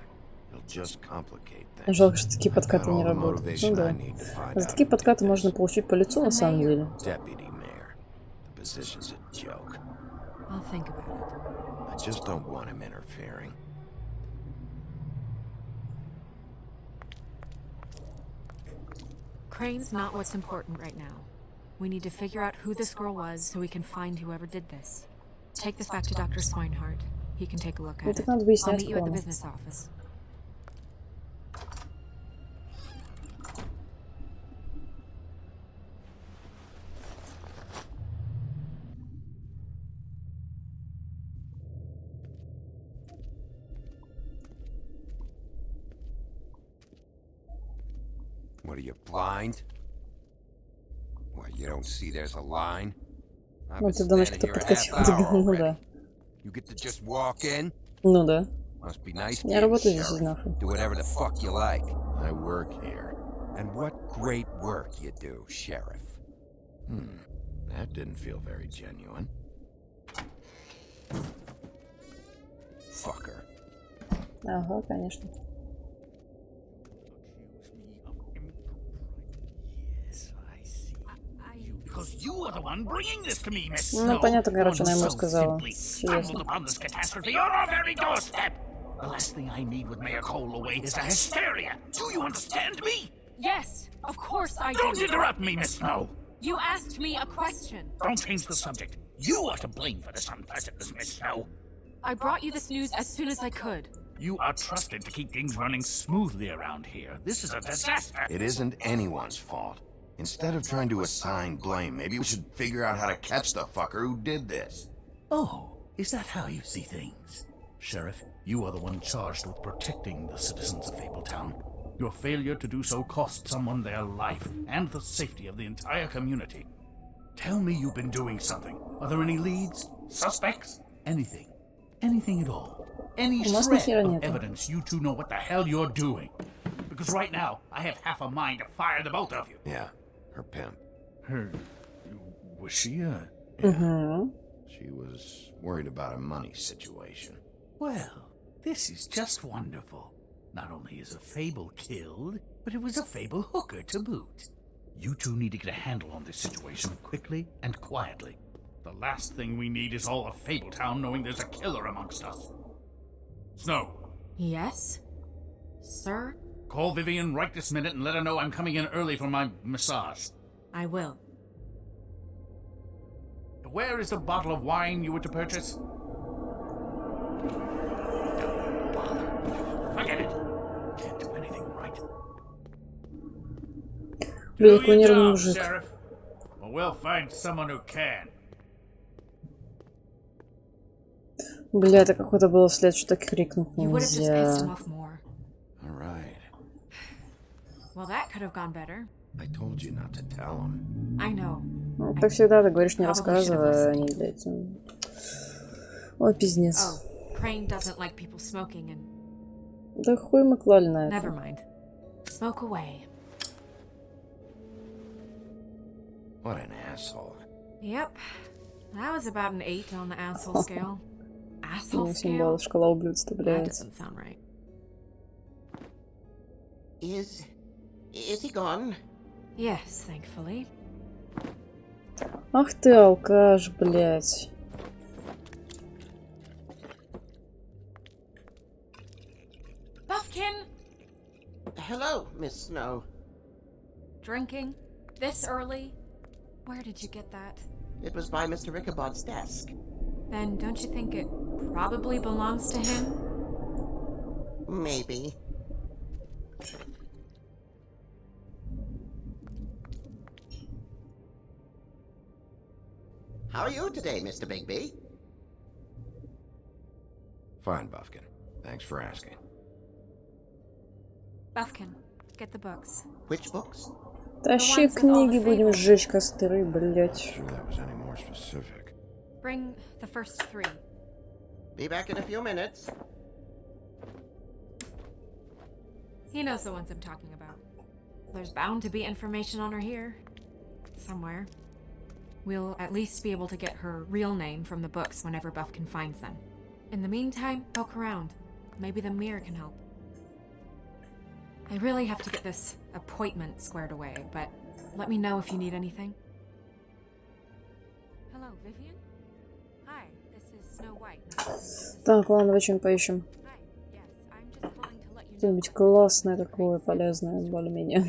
[SPEAKER 4] It'll just complicate things.
[SPEAKER 1] Жалко, что такие
[SPEAKER 4] I've got
[SPEAKER 1] подкаты не
[SPEAKER 4] all the
[SPEAKER 1] работают. Ну
[SPEAKER 4] motivation I
[SPEAKER 1] да.
[SPEAKER 4] need to find
[SPEAKER 1] За
[SPEAKER 4] out
[SPEAKER 1] такие
[SPEAKER 4] who did
[SPEAKER 1] подкаты можно
[SPEAKER 4] this.
[SPEAKER 1] получить по лицу, на самом деле.
[SPEAKER 4] Deputy mayor. The position's a joke.
[SPEAKER 8] I'll think about it.
[SPEAKER 4] I just don't want him interfering.
[SPEAKER 8] Crane's not what's important right now. We need to figure out who this girl was so we can find whoever did this. Take this back to Dr. Swinehart. He can take a look
[SPEAKER 1] Ну
[SPEAKER 8] at
[SPEAKER 1] так
[SPEAKER 8] it.
[SPEAKER 1] надо
[SPEAKER 8] I'll
[SPEAKER 1] выяснять,
[SPEAKER 8] meet you
[SPEAKER 1] кто
[SPEAKER 8] at the
[SPEAKER 1] она.
[SPEAKER 8] business office.
[SPEAKER 10] What are you, blind? What, you don't see there's a line? I've
[SPEAKER 1] Ну
[SPEAKER 10] been
[SPEAKER 1] ты думаешь,
[SPEAKER 10] standing
[SPEAKER 1] кто
[SPEAKER 10] here a half
[SPEAKER 1] подкатил
[SPEAKER 10] hour
[SPEAKER 1] тебя? Ну
[SPEAKER 10] already.
[SPEAKER 1] да.
[SPEAKER 10] You get to just walk in?
[SPEAKER 1] Ну да.
[SPEAKER 10] Must be nice
[SPEAKER 1] Я
[SPEAKER 10] being
[SPEAKER 1] работаю здесь
[SPEAKER 10] sheriff.
[SPEAKER 1] нахуй.
[SPEAKER 10] Do whatever the fuck you like.
[SPEAKER 4] I work here.
[SPEAKER 10] And what great work you do, Sheriff.
[SPEAKER 4] That didn't feel very genuine.
[SPEAKER 10] Fucker.
[SPEAKER 1] Ага, конечно.
[SPEAKER 7] Because you are the one bringing this to me, Miss
[SPEAKER 1] Ну,
[SPEAKER 7] Snow.
[SPEAKER 1] понятно, короче, она ему
[SPEAKER 7] So
[SPEAKER 1] сказала.
[SPEAKER 7] simply
[SPEAKER 1] Всё
[SPEAKER 7] stumbled
[SPEAKER 1] ясно.
[SPEAKER 7] upon this catastrophe on our very doorstep. The last thing I need with Mayor Cole away is a hysteria. Do you understand me?
[SPEAKER 8] Yes, of course I
[SPEAKER 7] Don't
[SPEAKER 8] do.
[SPEAKER 7] interrupt me, Miss Snow.
[SPEAKER 8] You asked me a question.
[SPEAKER 7] Don't change the subject. You are to blame for this unpleasantness, Miss Snow.
[SPEAKER 8] I brought you this news as soon as I could.
[SPEAKER 7] You are trusted to keep things running smoothly around here. This is a disaster.
[SPEAKER 4] It isn't anyone's fault. Instead of trying to assign blame, maybe we should figure out how to catch the fucker who did this.
[SPEAKER 7] Oh, is that how you see things? Sheriff, you are the one charged with protecting the citizens of Fabletown. Your failure to do so cost someone their life and the safety of the entire community. Tell me you've been doing something. Are there any leads? Suspects? Anything. Anything at all. Any
[SPEAKER 1] У нас ни
[SPEAKER 7] shred
[SPEAKER 1] хера
[SPEAKER 7] of
[SPEAKER 1] нету.
[SPEAKER 7] evidence you two know what the hell you're doing. Because right now, I have half a mind to fire the both of you.
[SPEAKER 4] Yeah, her pimp.
[SPEAKER 7] Her... was she a...
[SPEAKER 1] Угу.
[SPEAKER 4] She was worried about a money situation.
[SPEAKER 7] Well, this is just wonderful. Not only is a Fable killed, but it was a Fable hooker to boot. You two need to get a handle on this situation quickly and quietly. The last thing we need is all of Fabletown knowing there's a killer amongst us. Snow,
[SPEAKER 8] Yes? Sir?
[SPEAKER 7] call Vivian right this minute and let her know I'm coming in early for my massage.
[SPEAKER 8] I will.
[SPEAKER 7] Where is the bottle of wine you were to purchase? Don't bother. Forget it. Can't do anything right.
[SPEAKER 1] Блин,
[SPEAKER 7] Do
[SPEAKER 1] какой
[SPEAKER 7] your
[SPEAKER 1] нервный
[SPEAKER 7] job,
[SPEAKER 1] мужик.
[SPEAKER 7] Sheriff, or we'll find someone who can.
[SPEAKER 1] Бля, это какой-то было вслед, что-то крикнуть
[SPEAKER 8] You would have just pissed him
[SPEAKER 1] нельзя.
[SPEAKER 8] off more.
[SPEAKER 4] All right.
[SPEAKER 8] Well, that could have gone better.
[SPEAKER 4] I told you not to tell him.
[SPEAKER 8] I know.
[SPEAKER 1] Ну, как всегда, ты говоришь, не
[SPEAKER 8] Probably
[SPEAKER 1] рассказывай,
[SPEAKER 8] should've
[SPEAKER 1] а не, блядь. Ой, пиздец.
[SPEAKER 8] Oh, Crane doesn't like people smoking and...
[SPEAKER 1] Да хуй мы клали на
[SPEAKER 8] Never
[SPEAKER 1] это.
[SPEAKER 8] mind. Smoke away.
[SPEAKER 4] What an asshole.
[SPEAKER 8] Yep. That was about an 8 on the asshole scale. Asshole
[SPEAKER 1] 8
[SPEAKER 8] scale?
[SPEAKER 1] баллов, шкала ублюдства,
[SPEAKER 8] That
[SPEAKER 1] блядь.
[SPEAKER 8] doesn't sound right.
[SPEAKER 11] Is he gone?
[SPEAKER 8] Yes, thankfully.
[SPEAKER 1] Ах ты, алкаш, блядь.
[SPEAKER 8] Buffkin!
[SPEAKER 11] Hello, Miss Snow.
[SPEAKER 8] Drinking? This early? Where did you get that?
[SPEAKER 11] It was by Mr. Ichabod's desk.
[SPEAKER 8] Then don't you think it probably belongs to him?
[SPEAKER 11] Maybe. How are you today, Mr. Bigby?
[SPEAKER 4] Fine, Buffkin. Thanks for asking.
[SPEAKER 8] Buffkin, get the books.
[SPEAKER 11] Which books?
[SPEAKER 1] Тащи книги, будем сжечь костры, блять.
[SPEAKER 4] Sure that was any more specific.
[SPEAKER 8] Bring the first 3.
[SPEAKER 11] Be back in a few minutes.
[SPEAKER 8] He knows the ones I'm talking about. There's bound to be information on her here. Somewhere. We'll at least be able to get her real name from the books whenever Buffkin finds them. In the meantime, poke around. Maybe the mirror can help. I really have to get this appointment squared away, but let me know if you need anything. Hello, Vivian? Hi, this is Snow White.
[SPEAKER 1] Так, ладно, давай что-нибудь поищем.
[SPEAKER 8] Hi, yes, I'm just calling to let you know.
[SPEAKER 1] Что-нибудь классное такое, полезное, более-менее.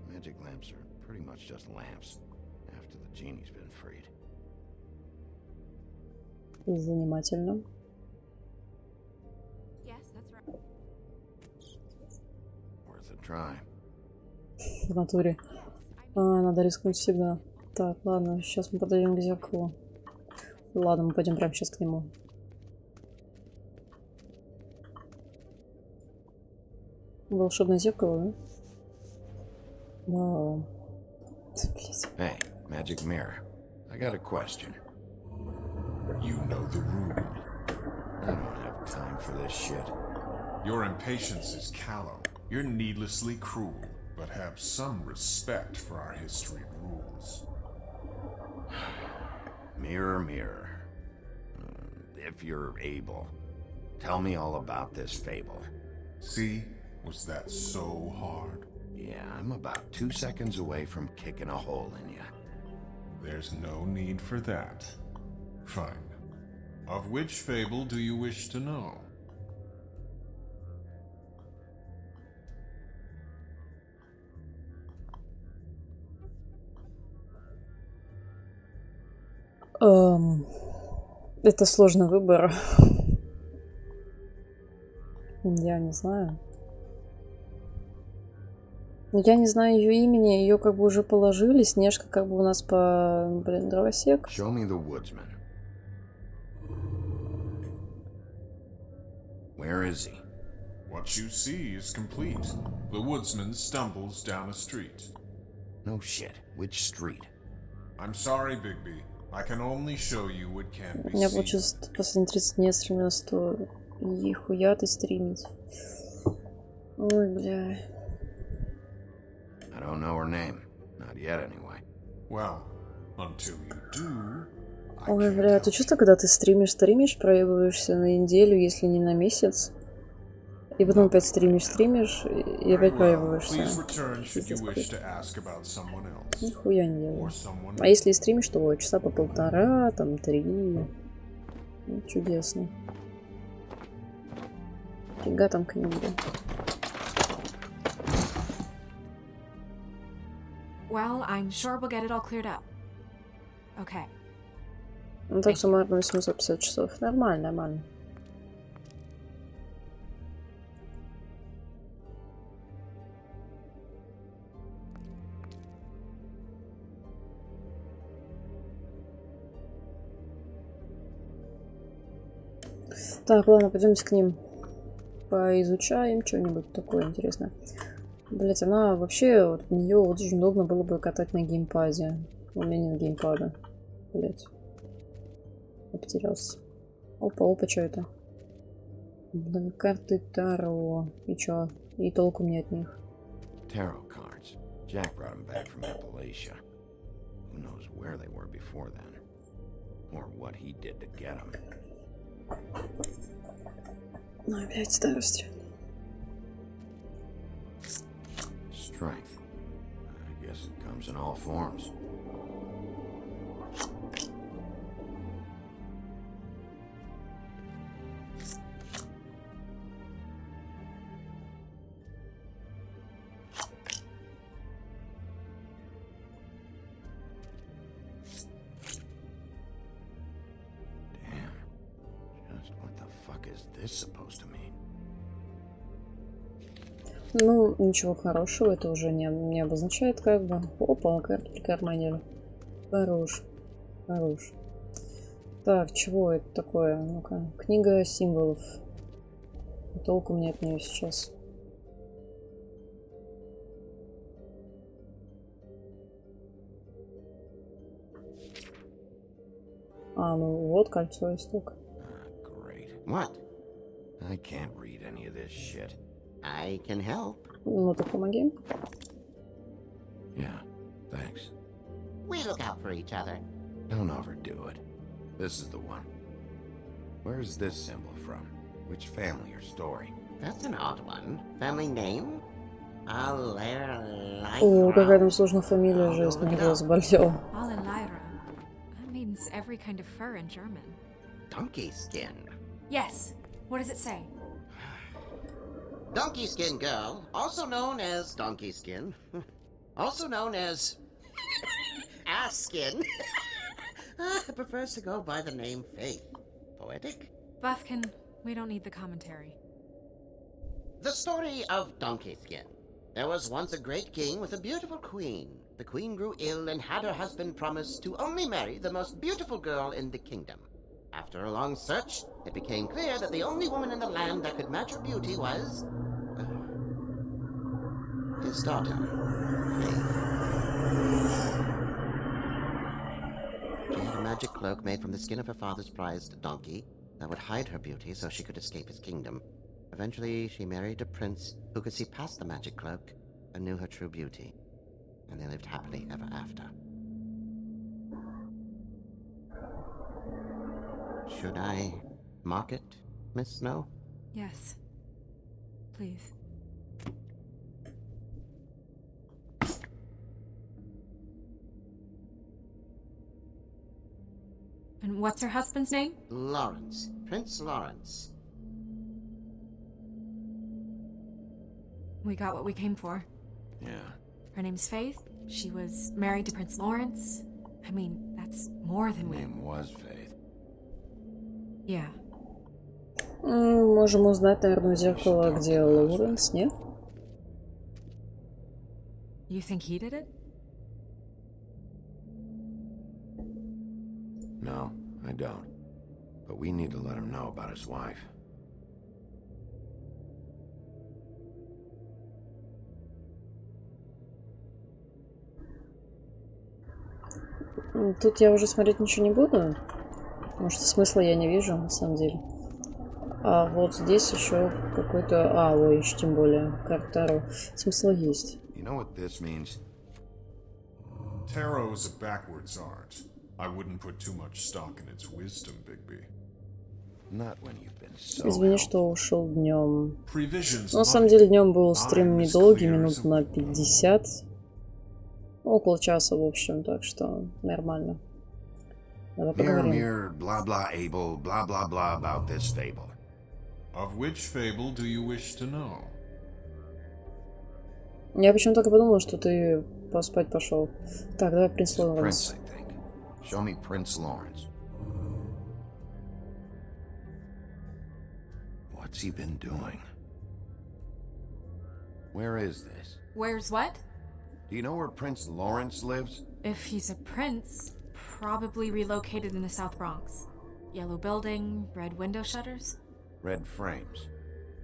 [SPEAKER 4] Magic lamps are pretty much just lamps after the genie's been freed.
[SPEAKER 1] Занимательно.
[SPEAKER 8] Yes, that's right.
[SPEAKER 4] Worth a try.
[SPEAKER 1] В натуре. Надо рискнуть всегда. Так, ладно, сейчас мы подойдем к зеркалу. Ладно, мы пойдем прямо сейчас к нему. Волшебное зеркало, да? Да. Блять.
[SPEAKER 4] Hey, magic mirror. I got a question.
[SPEAKER 5] You know the rule.
[SPEAKER 4] I don't have time for this shit.
[SPEAKER 5] Your impatience is callow. You're needlessly cruel, but have some respect for our history and rules.
[SPEAKER 4] Mirror, mirror. If you're able, tell me all about this fable.
[SPEAKER 5] See? Was that so hard?
[SPEAKER 4] Yeah, I'm about 2 seconds away from kicking a hole in you.
[SPEAKER 5] There's no need for that. Fine. Of which fable do you wish to know?
[SPEAKER 1] Это сложный выбор. Я не знаю. Я не знаю ее имени, ее как бы уже положили. Снежка как бы у нас по... Блин, дровосек.
[SPEAKER 4] Show me the woodsman. Where is he?
[SPEAKER 5] What you see is complete. The woodsman stumbles down a street.
[SPEAKER 4] No shit. Which street?
[SPEAKER 5] I'm sorry, Bigby. I can only show you what can
[SPEAKER 1] У
[SPEAKER 5] be
[SPEAKER 1] меня
[SPEAKER 5] seen.
[SPEAKER 1] получилось последние 30 дней стримить на 100. Нихуя ты стримить. Ой, бля.
[SPEAKER 4] I don't know her name. Not yet, anyway.
[SPEAKER 5] Well, until you do, I
[SPEAKER 1] Ой,
[SPEAKER 5] can't
[SPEAKER 1] бля,
[SPEAKER 5] help
[SPEAKER 1] ты чувство, когда ты стримишь, проебываешься на неделю, если не на месяц. И потом опять стримишь, и опять
[SPEAKER 5] Very well.
[SPEAKER 1] проебываешься.
[SPEAKER 5] Please return should you
[SPEAKER 1] Пиздец
[SPEAKER 5] wish
[SPEAKER 1] какой-то.
[SPEAKER 5] to ask about someone else.
[SPEAKER 1] Нихуя не делаю.
[SPEAKER 5] Or someone
[SPEAKER 1] А если и стримишь, то часа по 1,5, там 3. Ну, чудесно. Фига там книга.
[SPEAKER 8] Well, I'm sure we'll get it all cleared up. Okay.
[SPEAKER 1] Ну так суммарно 850 часов. Нормально, нормально. Так, ладно, пойдемте к ним. Поизучаем что-нибудь такое интересное. Блять, она вообще, вот в нее вот очень удобно было бы катать на геймпаде. У меня нет геймпада. Блять. Я потерялся. Опа, опа, что это? Блин, карты Таро. И чё? И толку мне от них.
[SPEAKER 4] Tarot cards. Jack brought them back from Appalachia. Who knows where they were before then? Or what he did to get them.
[SPEAKER 1] Ой, блядь, старость.
[SPEAKER 4] Strength. I guess it comes in all forms.
[SPEAKER 1] Ну, ничего хорошего, это уже не обозначает как бы. Опа, карту прикарманили. Хорош. Хорош. Так, чего это такое? Ну-ка. Книга символов. Толку мне от нее сейчас. А, ну вот кольцо исток.
[SPEAKER 4] Great.
[SPEAKER 11] What?
[SPEAKER 4] I can't read any of this shit.
[SPEAKER 11] I can help.
[SPEAKER 1] Ну так помоги.
[SPEAKER 4] Yeah, thanks.
[SPEAKER 11] We look out for each other.
[SPEAKER 4] Don't overdo it. This is the one. Where's this symbol from? Which family or story?
[SPEAKER 11] That's an odd one. Family name?
[SPEAKER 1] О, какая там сложная фамилия, жесть, мне голос болел.
[SPEAKER 8] Alelyra. That means every kind of fur in German.
[SPEAKER 11] Donkey skin.
[SPEAKER 8] Yes. What does it say?
[SPEAKER 11] Donkey skin girl, also known as donkey skin, also known as ass skin, prefers to go by the name Faith. Poetic?
[SPEAKER 8] Buffkin, we don't need the commentary.
[SPEAKER 11] The story of Donkey Skin. There was once a great king with a beautiful queen. The queen grew ill and had her husband promise to only marry the most beautiful girl in the kingdom. After a long search, it became clear that the only woman in the land that could match her beauty was... his daughter, Faith. She had a magic cloak made from the skin of her father's prized donkey that would hide her beauty so she could escape his kingdom. Eventually, she married a prince who could see past the magic cloak and knew her true beauty. And they lived happily ever after. Should I mark it, Miss Snow?
[SPEAKER 8] Yes. Please. And what's her husband's name?
[SPEAKER 11] Lawrence. Prince Lawrence.
[SPEAKER 8] We got what we came for.
[SPEAKER 4] Yeah.
[SPEAKER 8] Her name's Faith. She was married to Prince Lawrence. I mean, that's more than
[SPEAKER 4] Her
[SPEAKER 8] we...
[SPEAKER 4] name was Faith.
[SPEAKER 8] Yeah.
[SPEAKER 1] Можем узнать, наверное, зеркало, где Лоуренс, нет?
[SPEAKER 8] You think he did it?
[SPEAKER 4] No, I don't. But we need to let him know about his wife.
[SPEAKER 1] Тут я уже смотреть ничего не буду, потому что смысла я не вижу, на самом деле. А вот здесь еще какой-то... А, ой, еще тем более, карта Таро. Смысл есть.
[SPEAKER 4] You know what this means?
[SPEAKER 9] Tarot is a backwards art. I wouldn't put too much stock in its wisdom, Bigby.
[SPEAKER 4] Not when you've been so
[SPEAKER 1] Извини,
[SPEAKER 4] helpful.
[SPEAKER 1] что ушел днем.
[SPEAKER 9] Prevision's
[SPEAKER 1] Но на самом
[SPEAKER 9] money.
[SPEAKER 1] деле днем был стрим
[SPEAKER 9] I'm as
[SPEAKER 1] недолгий,
[SPEAKER 9] clear
[SPEAKER 1] минут
[SPEAKER 9] as a
[SPEAKER 1] на
[SPEAKER 9] whistle.
[SPEAKER 1] 50. Около часа, в общем, так что нормально. Давай
[SPEAKER 4] Mirror,
[SPEAKER 1] поговорим.
[SPEAKER 4] mirror, blah blah able, blah blah blah about this fable.
[SPEAKER 9] Of which fable do you wish to know?
[SPEAKER 1] Я почему-то так и подумала, что ты поспать пошел. Так, давай принц
[SPEAKER 4] It's a prince,
[SPEAKER 1] Лоуренс.
[SPEAKER 4] I think. Show me Prince Lawrence. What's he been doing? Where is this?
[SPEAKER 8] Where's what?
[SPEAKER 4] Do you know where Prince Lawrence lives?
[SPEAKER 8] If he's a prince, probably relocated in the South Bronx. Yellow building, red window shutters.
[SPEAKER 4] Red frames.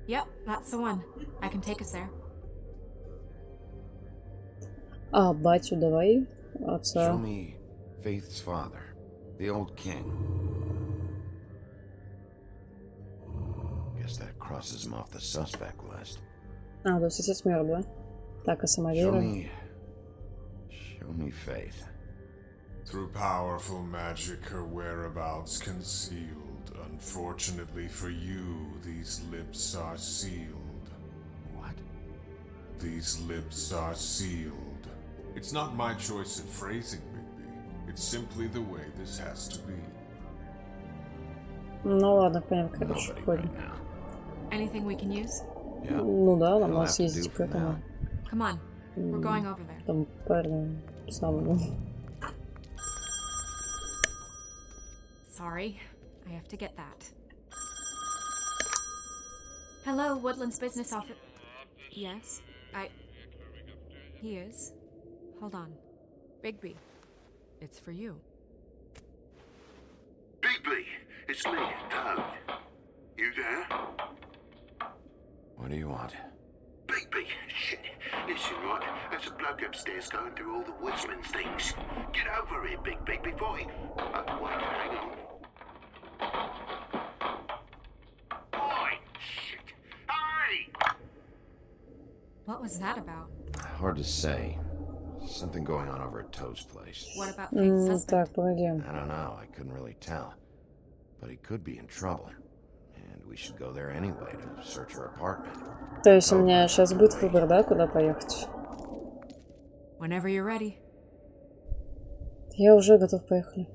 [SPEAKER 8] Yep, that's the one. I can take us there.
[SPEAKER 1] А, батю давай.
[SPEAKER 4] Show
[SPEAKER 1] Отца.
[SPEAKER 4] me Faith's father, the old king. Guess that crosses him off the suspect list.
[SPEAKER 1] А, то есть отец мертв, да? Так, а
[SPEAKER 4] Show
[SPEAKER 1] самовера?
[SPEAKER 4] me Faith.
[SPEAKER 9] Through powerful magic, her whereabouts concealed. Unfortunately for you, these lips are sealed.
[SPEAKER 4] What?
[SPEAKER 9] These lips are sealed. It's not my choice of phrasing, Bigby. It's simply the way this has to be.
[SPEAKER 1] Ну ладно, понятно, короче,
[SPEAKER 4] Nobody
[SPEAKER 1] ходим.
[SPEAKER 4] right now.
[SPEAKER 8] Anything we can use?
[SPEAKER 4] Yeah.
[SPEAKER 1] Ну да, нам
[SPEAKER 4] That'll
[SPEAKER 1] надо
[SPEAKER 4] have to
[SPEAKER 1] съездить
[SPEAKER 4] do
[SPEAKER 1] к
[SPEAKER 4] for
[SPEAKER 1] этому.
[SPEAKER 4] now.
[SPEAKER 8] Come on. We're going over there.
[SPEAKER 1] Там парню самому.
[SPEAKER 8] Sorry. I have to get that. Hello, Woodland's business office. Yes, He is. Hold on. Bigby. It's for you.
[SPEAKER 5] Bigby, it's me, Toad. You there?
[SPEAKER 4] What do you want?
[SPEAKER 5] Bigby, shit. Listen, right, there's a bloke upstairs going through all the woodsman's things. Get over here, Bigby, before he... wait, hang on.
[SPEAKER 8] What was that about?
[SPEAKER 4] Hard to say. Something going on over at Toad's place.
[SPEAKER 8] What about Faith's husband?
[SPEAKER 1] Так, погоди.
[SPEAKER 4] I don't know. I couldn't really tell. But he could be in trouble. And we should go there anyway to search her apartment.
[SPEAKER 1] То есть у меня сейчас будет выбор, да, куда поехать?
[SPEAKER 8] Whenever you're ready.
[SPEAKER 1] Я уже готов, поехали.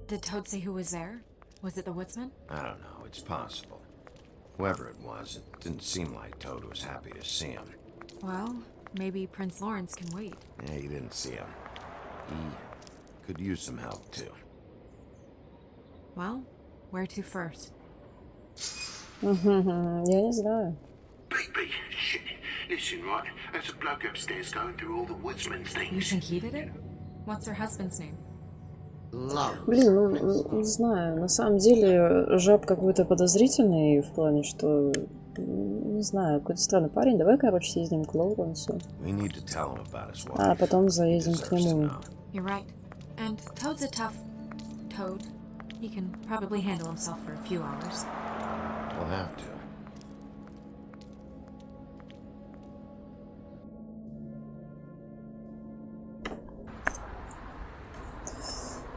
[SPEAKER 8] Did Toad say who was there? Was it the woodsman?
[SPEAKER 4] I don't know. It's possible. Whoever it was, it didn't seem like Toad was happy to see him.
[SPEAKER 8] Well, maybe Prince Lawrence can wait.
[SPEAKER 4] Yeah, he didn't see him. He could use some help, too.
[SPEAKER 8] Well, where to first?
[SPEAKER 1] Я не знаю.
[SPEAKER 12] Baby, shit. Listen, right, there's a bloke upstairs going through all the woodsman's things.
[SPEAKER 8] You think he did it? What's her husband's name?
[SPEAKER 1] Блин, ну, не знаю. На самом деле, жаб какой-то подозрительный в плане, что... Не знаю, какой-то странный парень. Давай, короче, съездим к Лоуренсу. А потом заедем к нему.
[SPEAKER 8] You're right. And Toad's a tough... Toad. He can probably handle himself for a few hours.
[SPEAKER 4] We'll have to.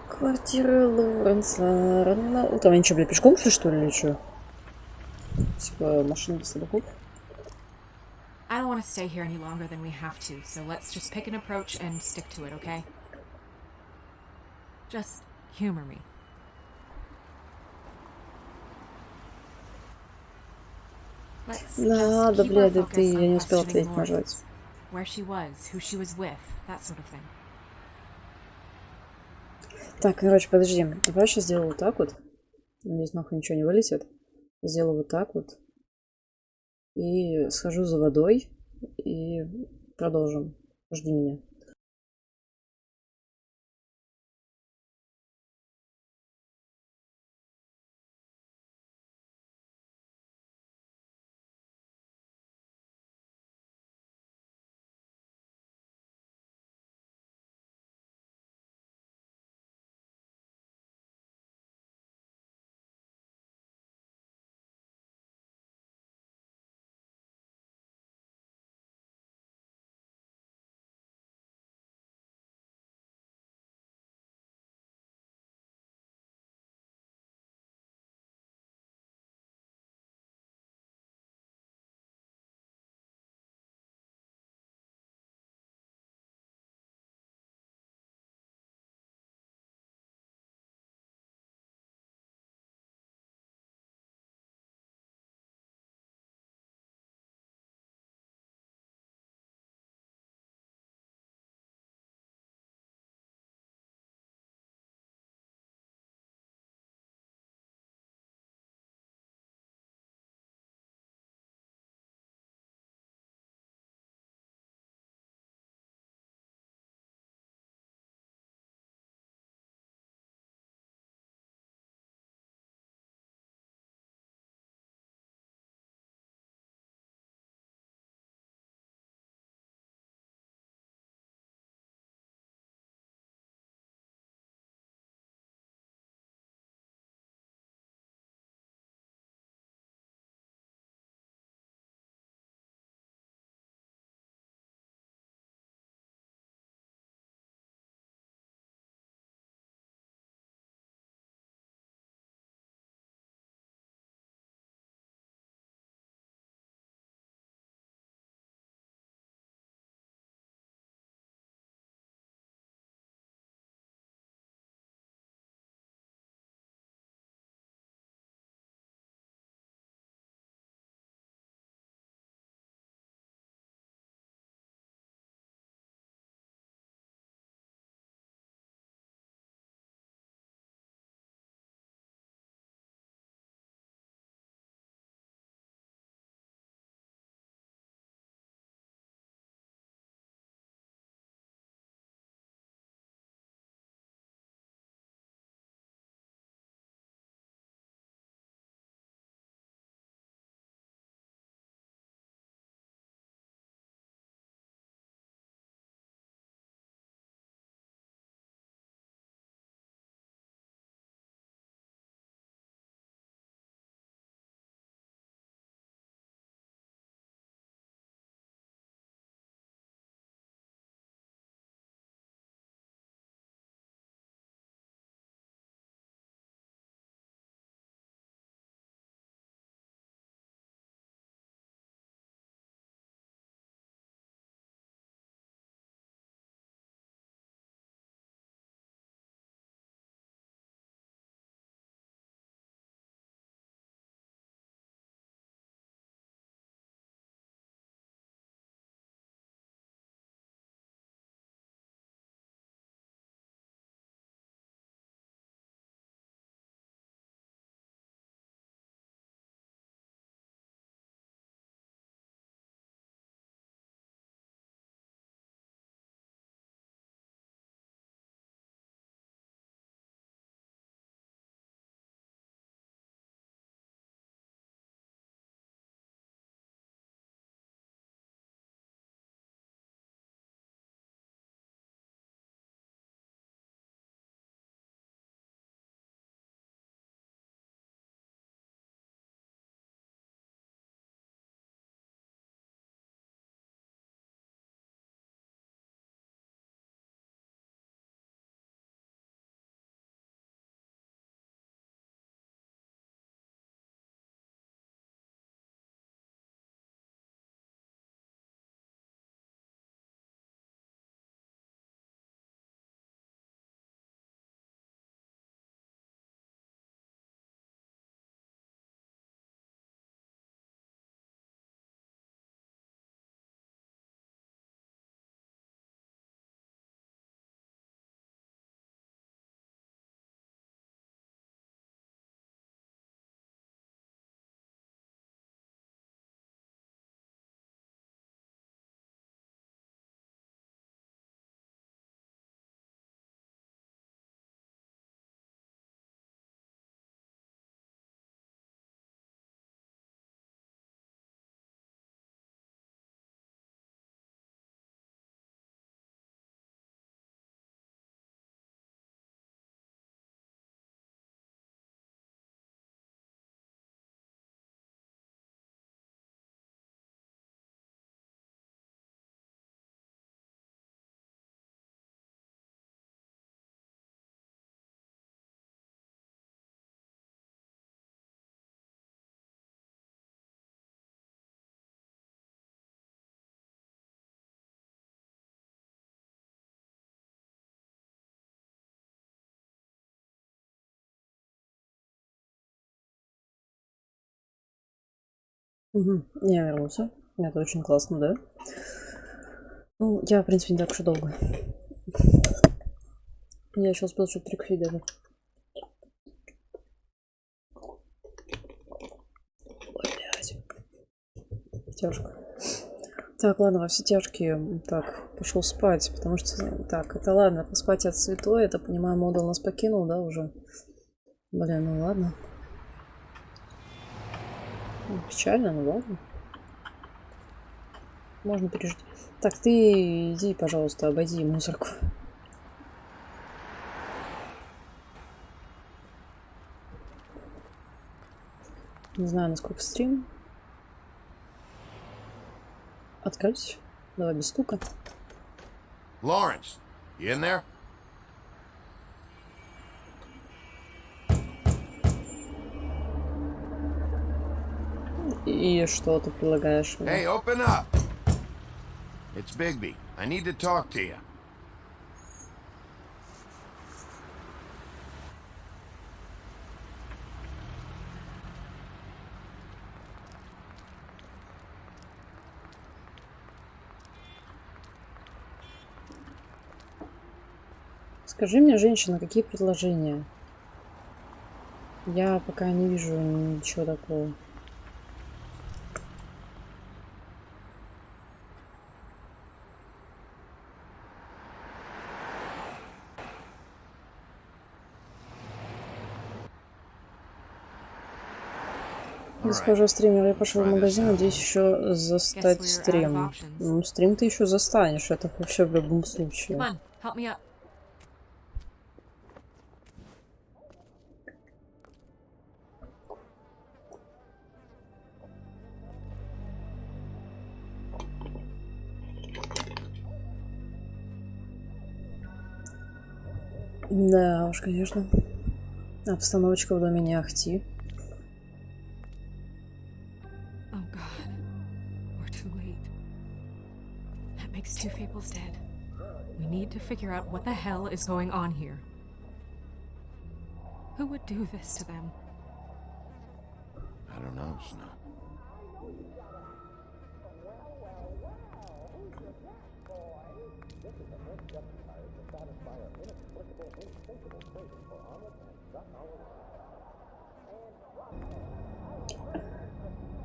[SPEAKER 1] Квартира Лоуренса. Рано утром. Они что, блядь, пешком шли, что ли, или что? Типа, машина без собаков?
[SPEAKER 8] I don't want to stay here any longer than we have to, so let's just pick an approach and stick to it, okay? Just humor me.
[SPEAKER 1] Да, блядь, да ты, я не успела ответить, нажать.
[SPEAKER 8] Where she was, who she was with, that sort of thing.
[SPEAKER 1] Так, короче, подожди. Давай сейчас сделаю вот так вот. Здесь нахуй ничего не вылетит. Сделаю вот так вот. И схожу за водой. И продолжим. Жди меня. Угу. Я вернулся. Это очень классно, да? Ну, я, в принципе, не так уж и долго. Я еще успел что-то прикурить даже. Блять. Тяжко. Так, ладно, во все тяжкие. Так, пошел спать, потому что... Так, это ладно, поспать от святой. Это, понимаю, модул нас покинул, да, уже? Блин, ну ладно. Печально, ну ладно. Можно пережить. Так, ты иди, пожалуйста, обойди мусорку. Не знаю, насколько стрим. Открыть. Давай без стука.
[SPEAKER 4] Lawrence, you in there?
[SPEAKER 1] И что ты предлагаешь мне?
[SPEAKER 4] Hey, open up! It's Bigby. I need to talk to you.
[SPEAKER 1] Скажи мне, женщина, какие предложения? Я пока не вижу ничего такого. Госпожа стример, я пошел в магазин, надеюсь еще застать стрим. Ну, стрим ты еще застанешь, это вообще в любом случае. Да уж, конечно. Обстановочка в доме не ахти.
[SPEAKER 8] Two Fables dead. We need to figure out what the hell is going on here. Who would do this to them?
[SPEAKER 4] I don't know, Snow.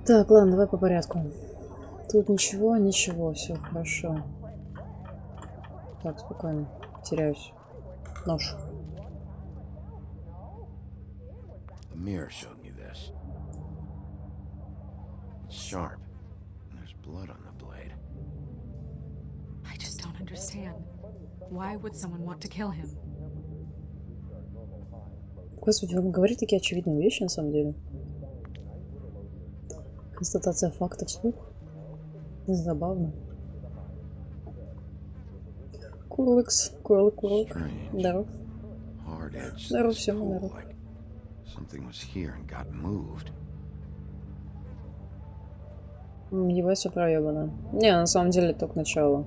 [SPEAKER 1] Так, ладно, давай по порядку. Тут ничего, ничего, все хорошо. Так, спокойно. Теряюсь. Нож.
[SPEAKER 4] The mirror showed me this. It's sharp. And there's blood on the blade.
[SPEAKER 8] I just don't understand. Why would someone want to kill him?
[SPEAKER 1] Господи, он говорит такие очевидные вещи, на самом деле. Констатация факта вслух. Забавно. Курлыкс, курлык. Здоров. Здоров, всем здоров. Ебать, все проебано. Не, на самом деле только начало.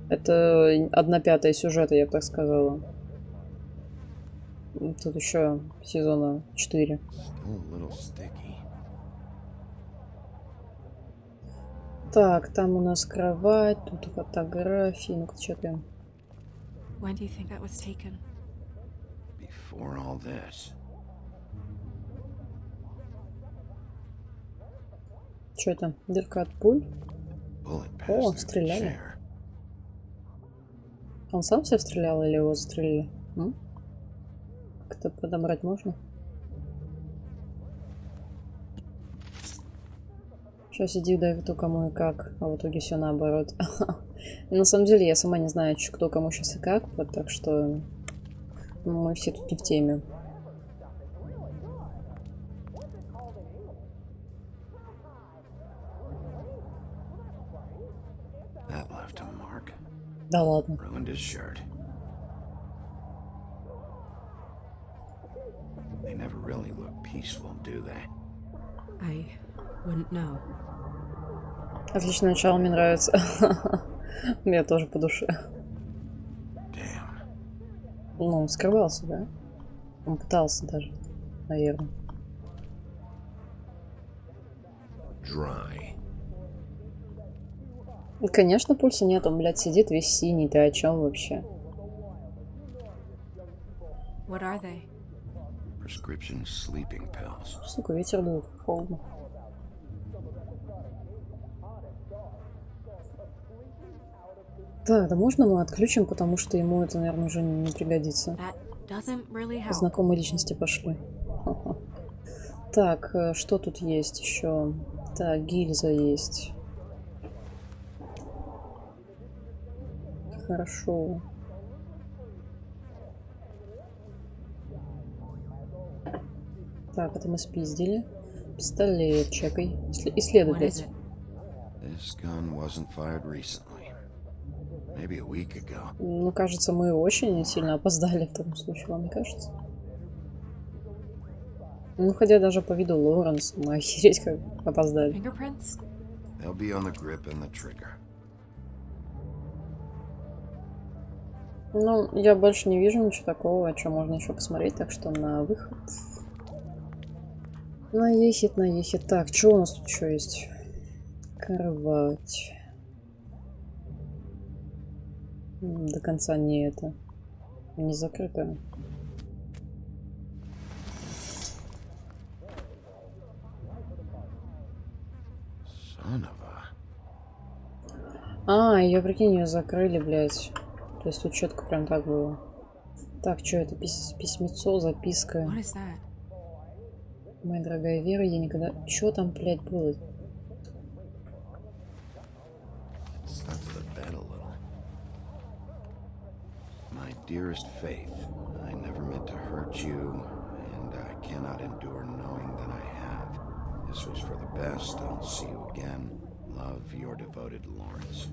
[SPEAKER 1] Это 1/5 сюжета, я бы так сказала. Тут еще сезона 4. Так, там у нас кровать, тут фотографии. Ну-ка, что там?
[SPEAKER 8] When do you think that was taken?
[SPEAKER 4] Before all this.
[SPEAKER 1] Что это? Дырка от пуль? О, стреляли. Он сам себя стрелял или его застрелили? Как-то подобрать можно? Сейчас иди дай кто кому и как, а в итоге все наоборот. На самом деле я сама не знаю, кто кому сейчас и как, так что мы все тут не в теме. Да ладно.
[SPEAKER 4] They never really look peaceful, do they?
[SPEAKER 8] I wouldn't know.
[SPEAKER 1] Отличное начало, мне нравится. Мне тоже по душе. Ну, он скрывался, да? Он пытался даже, наверное.
[SPEAKER 4] dry.
[SPEAKER 1] И, конечно, пульса нет, он, блядь, сидит весь синий, ты о чем вообще?
[SPEAKER 8] What are they?
[SPEAKER 4] Prescription sleeping pills.
[SPEAKER 1] Сука, ветер дует, холодно. Так, да можно мы отключим, потому что ему это, наверное, уже не пригодится. Знакомые личности пошли. Ха-ха. Так, что тут есть еще? Так, гильза есть. Хорошо. Так, это мы спиздили. Пистолет, чекай. Исследуй, блядь.
[SPEAKER 4] This gun wasn't fired recently. Maybe a week ago.
[SPEAKER 1] Ну, кажется, мы очень сильно опоздали в таком случае, вам не кажется? Ну, хотя даже по виду Лоуренс, мы охереть как опоздали.
[SPEAKER 4] They'll be on the grip and the trigger.
[SPEAKER 1] Ну, я больше не вижу ничего такого, о чем можно еще посмотреть, так что на выход. Наехит, наехит. Так, что у нас тут еще есть? Кровать. До конца не это. Не закрыто. Ее, прикинь, ее закрыли, блядь. То есть тут четко прям так было. Так, что это? Письмецо, записка. Моя дорогая Вера, я никогда... Что там, блядь, было?
[SPEAKER 4] My dearest Faith, I never meant to hurt you, and I cannot endure knowing that I have. This was for the best. I'll see you again. Love, your devoted Lawrence.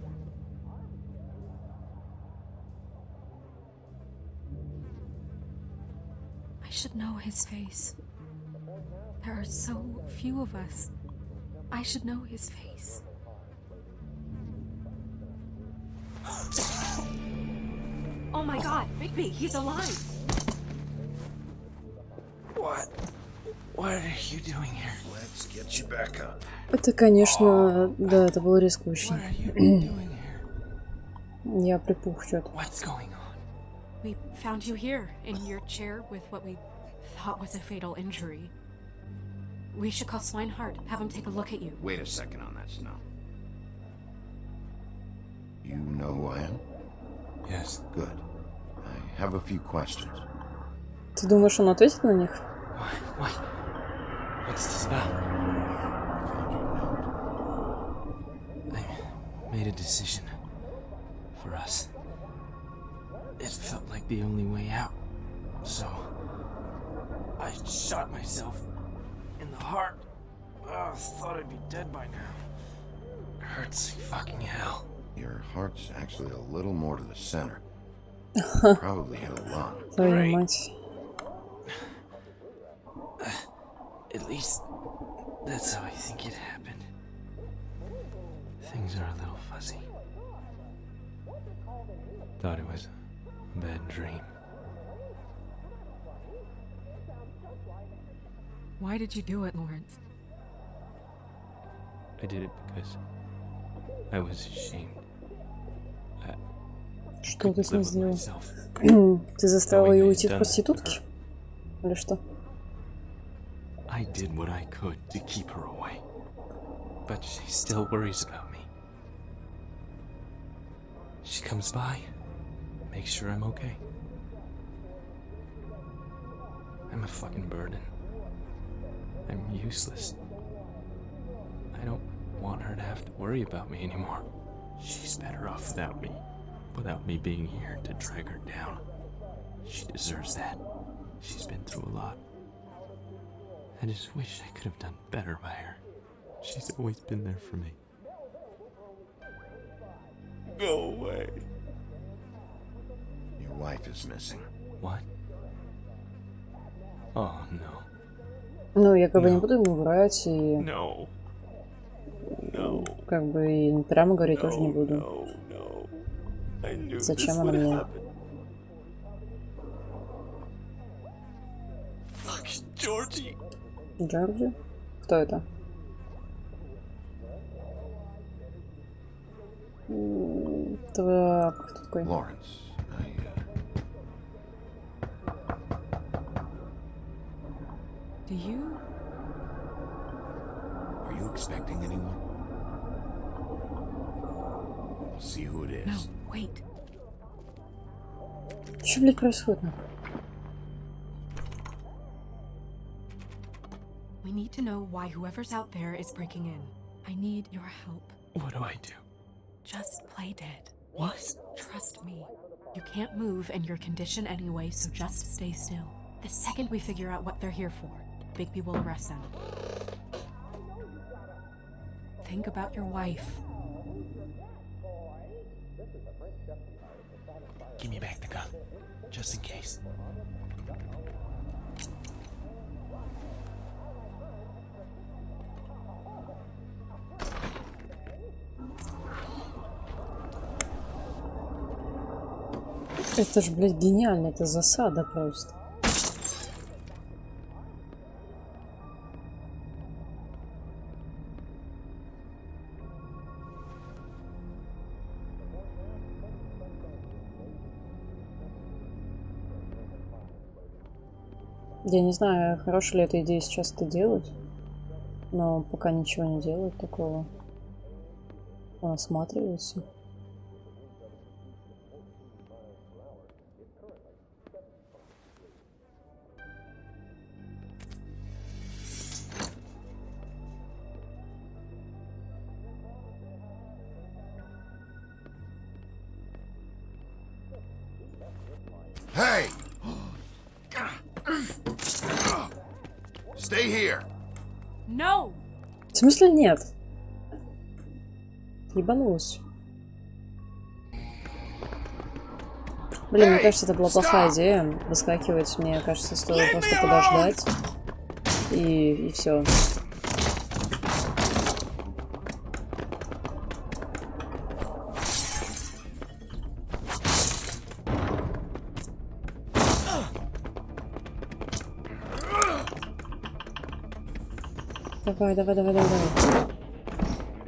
[SPEAKER 8] I should know his face. There are so few of us. I should know his face. Oh my god, Bigby, he's alive!
[SPEAKER 7] What? What are you doing here?
[SPEAKER 4] Let's get you back up.
[SPEAKER 1] Это, конечно, да, это было резко очень. Я припух что-то.
[SPEAKER 8] What's going on? We found you here, in your chair with what we thought was a fatal injury. We should call Swinehart, have him take a look at you.
[SPEAKER 4] Wait a second on that, Snow. You know who I am?
[SPEAKER 7] Yes.
[SPEAKER 4] Good. I have a few questions.
[SPEAKER 1] Ты думаешь, он ответит на них?
[SPEAKER 7] What? What's this about? I made a decision for us. It felt like the only way out. So I shot myself in the heart. Oh, thought I'd be dead by now. It hurts like fucking hell.
[SPEAKER 4] Your heart's actually a little more to the center. Probably hit a lung.
[SPEAKER 1] Твою мать.
[SPEAKER 7] At least that's how I think it happened. Things are a little fuzzy. Thought it was a bad dream.
[SPEAKER 8] Why did you do it, Lawrence?
[SPEAKER 7] I did it because I was ashamed.
[SPEAKER 1] Что ты с ней сделал? Ты заставил ее уйти в проститутки? Или что?
[SPEAKER 7] I did what I could to keep her away. But she still worries about me. She comes by, makes sure I'm okay. I'm a fucking burden. I'm useless. I don't want her to have to worry about me anymore. She's better off without me being here to drag her down. She deserves that. She's been through a lot. I just wish I could have done better by her. She's always been there for me. Go away.
[SPEAKER 4] Your wife is missing.
[SPEAKER 7] What? Oh, no.
[SPEAKER 1] Ну, я как бы не буду ему врать и...
[SPEAKER 7] No.
[SPEAKER 1] Как бы и прямо говорить тоже не буду. Зачем она мне?
[SPEAKER 7] Fucking Georgie.
[SPEAKER 1] Джорджи? Кто это? Так, кто такой?
[SPEAKER 4] Lawrence,
[SPEAKER 8] Do you?
[SPEAKER 4] are you expecting anyone? I'll see who it is.
[SPEAKER 8] No, wait.
[SPEAKER 1] Что, блядь, происходит?
[SPEAKER 8] We need to know why whoever's out there is breaking in. I need your help.
[SPEAKER 7] What do I do?
[SPEAKER 8] Just play dead.
[SPEAKER 7] What?
[SPEAKER 8] Trust me. You can't move in your condition anyway, so just stay still. The second we figure out what they're here for, Bigby will arrest them. Think about your wife.
[SPEAKER 7] Give me back the gun, just in case.
[SPEAKER 1] Это ж, блядь, гениально, это засада просто. Я не знаю, хорошая ли эта идея сейчас это делать, но пока ничего не делает такого. Он осматривается.
[SPEAKER 4] Hey! Stay here.
[SPEAKER 8] No!
[SPEAKER 1] В смысле нет? Ебанулась. Блин, мне кажется, это была плохая идея. Выскакивать, мне кажется, стоило просто подождать. И все. Давай, давай, давай, давай, давай.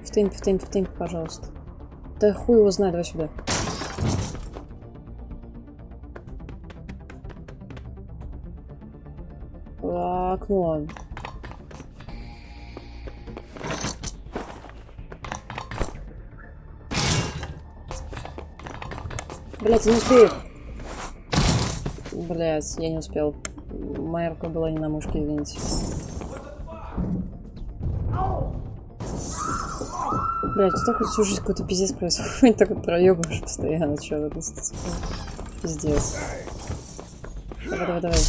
[SPEAKER 1] В темп, пожалуйста. Да хуй его знает, давай сюда. Окно. Блять, я не успею. Блять, я не успел. Моя рука была не на мушке, извините. Блять, вот так вот всю жизнь какой-то пиздец происходит. Так вот проебываешь постоянно. Чё, пиздец. Давай, давай, давай.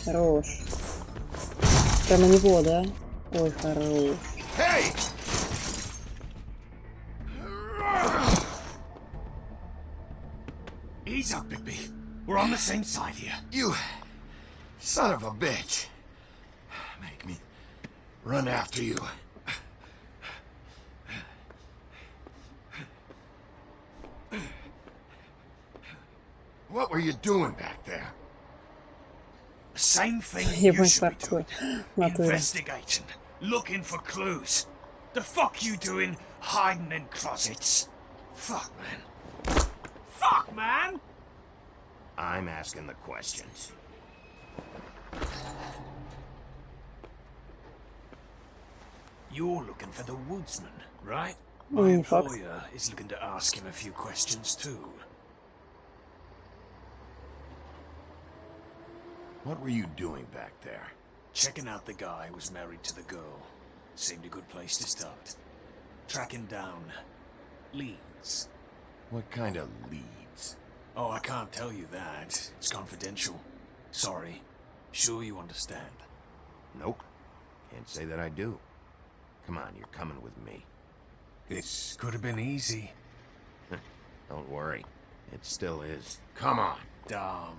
[SPEAKER 1] Хорош. Прямо на него, да? Ой, хорош.
[SPEAKER 6] Ease up, Bigby. We're on the same side here.
[SPEAKER 4] You son of a bitch. Make me run after you. What were you doing back there?
[SPEAKER 6] The same thing
[SPEAKER 1] Я
[SPEAKER 6] you should be doing.
[SPEAKER 1] натуре.
[SPEAKER 6] Investigating. Looking for clues. The fuck you doing hiding in closets? Fuck, man. Fuck, man!
[SPEAKER 4] I'm asking the questions.
[SPEAKER 7] You're looking for the woodsman, right?
[SPEAKER 1] Ну,
[SPEAKER 7] My
[SPEAKER 1] не факт.
[SPEAKER 7] employer is looking to ask him a few questions too.
[SPEAKER 4] What were you doing back there?
[SPEAKER 7] Checking out the guy who was married to the girl. Seemed a good place to start. Tracking down leads.
[SPEAKER 4] What kind of leads?
[SPEAKER 7] Oh, I can't tell you that. It's confidential. Sorry. Sure you understand?
[SPEAKER 4] Nope. Can't say that I do. Come on, you're coming with me.
[SPEAKER 7] This could have been easy.
[SPEAKER 4] Don't worry. It still is. Come on.
[SPEAKER 7] Dumb.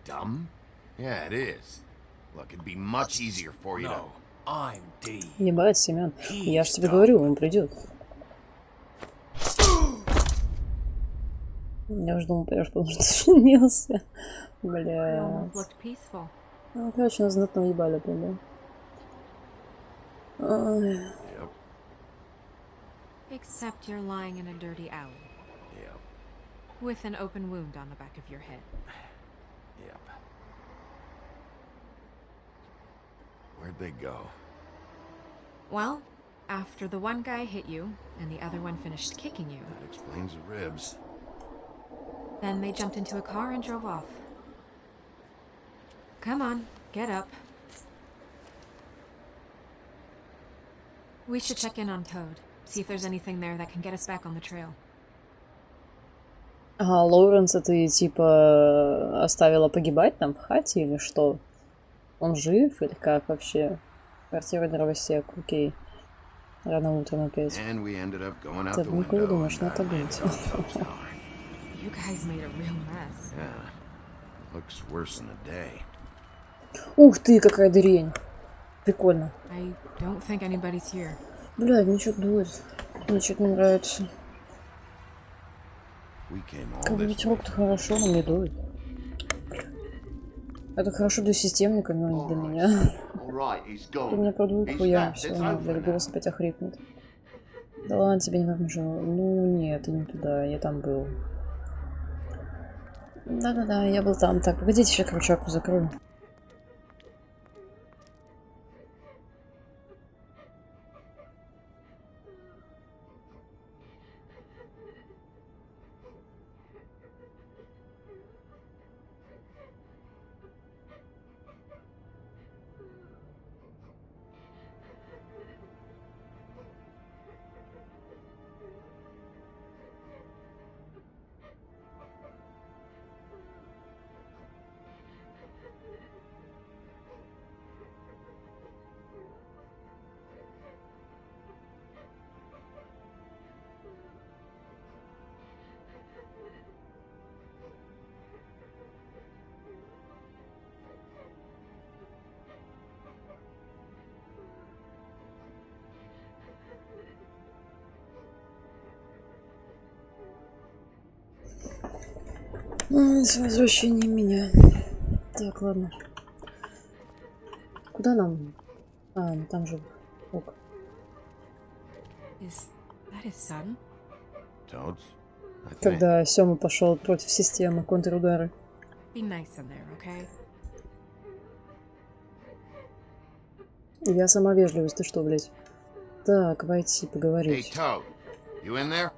[SPEAKER 4] Dumb? Yeah, it is. Look, it'd be much easier for you
[SPEAKER 7] No, I'm D.
[SPEAKER 1] Ебать, Семен. Я ж тебе говорю, он придет. Я уже думал, понимаешь, потому что женился. Бля. Ну, короче, нас знатно ебали, бля.
[SPEAKER 8] Except you're lying in a dirty alley.
[SPEAKER 4] Yep.
[SPEAKER 8] with an open wound on the back of your head.
[SPEAKER 4] Yep. Where'd they go?
[SPEAKER 8] Well, after the one guy hit you, and the other one finished kicking you,
[SPEAKER 4] That explains the ribs.
[SPEAKER 8] then they jumped into a car and drove off. Come on, get up. We should check in on Toad, see if there's anything there that can get us back on the trail.
[SPEAKER 1] Ага, Лоуренса ты типа оставила погибать там в хате или что? Он жив или как вообще? Квартира дровосек, окей. Рано утром опять.
[SPEAKER 4] And we ended up going out
[SPEAKER 1] Ты
[SPEAKER 4] the
[SPEAKER 1] никуда
[SPEAKER 4] window.
[SPEAKER 1] думаешь,
[SPEAKER 4] and,
[SPEAKER 1] надо
[SPEAKER 4] landed
[SPEAKER 1] быть.
[SPEAKER 4] on Toad's tower.
[SPEAKER 8] You guys made a real mess.
[SPEAKER 4] Yeah. Looks worse than a day.
[SPEAKER 1] Ух ты, какая дырень. Прикольно.
[SPEAKER 8] I don't think anybody's here.
[SPEAKER 1] Блядь, мне что-то дует. Мне что-то не нравится.
[SPEAKER 4] We came all
[SPEAKER 1] Как бы
[SPEAKER 4] this way.
[SPEAKER 1] ветерок-то хорошо, но мне дует. Это хорошо для системника, но не для меня.
[SPEAKER 12] All right, he's
[SPEAKER 1] Ты
[SPEAKER 12] gone.
[SPEAKER 1] меня продует
[SPEAKER 12] He's
[SPEAKER 1] хуя,
[SPEAKER 12] left.
[SPEAKER 1] все,
[SPEAKER 12] It's
[SPEAKER 1] равно,
[SPEAKER 12] over
[SPEAKER 1] блядь,
[SPEAKER 12] now.
[SPEAKER 1] голос опять охрипнет. Да ладно, тебе не нужно. Ну нет, ты не туда, я там был. Да-да-да, я был там. Так, погодите, сейчас крючок закрою. С возвращением меня. Так, ладно. Куда нам? А, ну там же. Ок.
[SPEAKER 8] Is that his son?
[SPEAKER 4] Toads? I think.
[SPEAKER 1] Когда Сёма пошел против системы, контрудары.
[SPEAKER 8] Be nice in there, okay?
[SPEAKER 1] Я сама вежливость, ты что, блядь? Так, войти,
[SPEAKER 4] Hey,
[SPEAKER 1] поговорить.
[SPEAKER 4] Toad. You in there?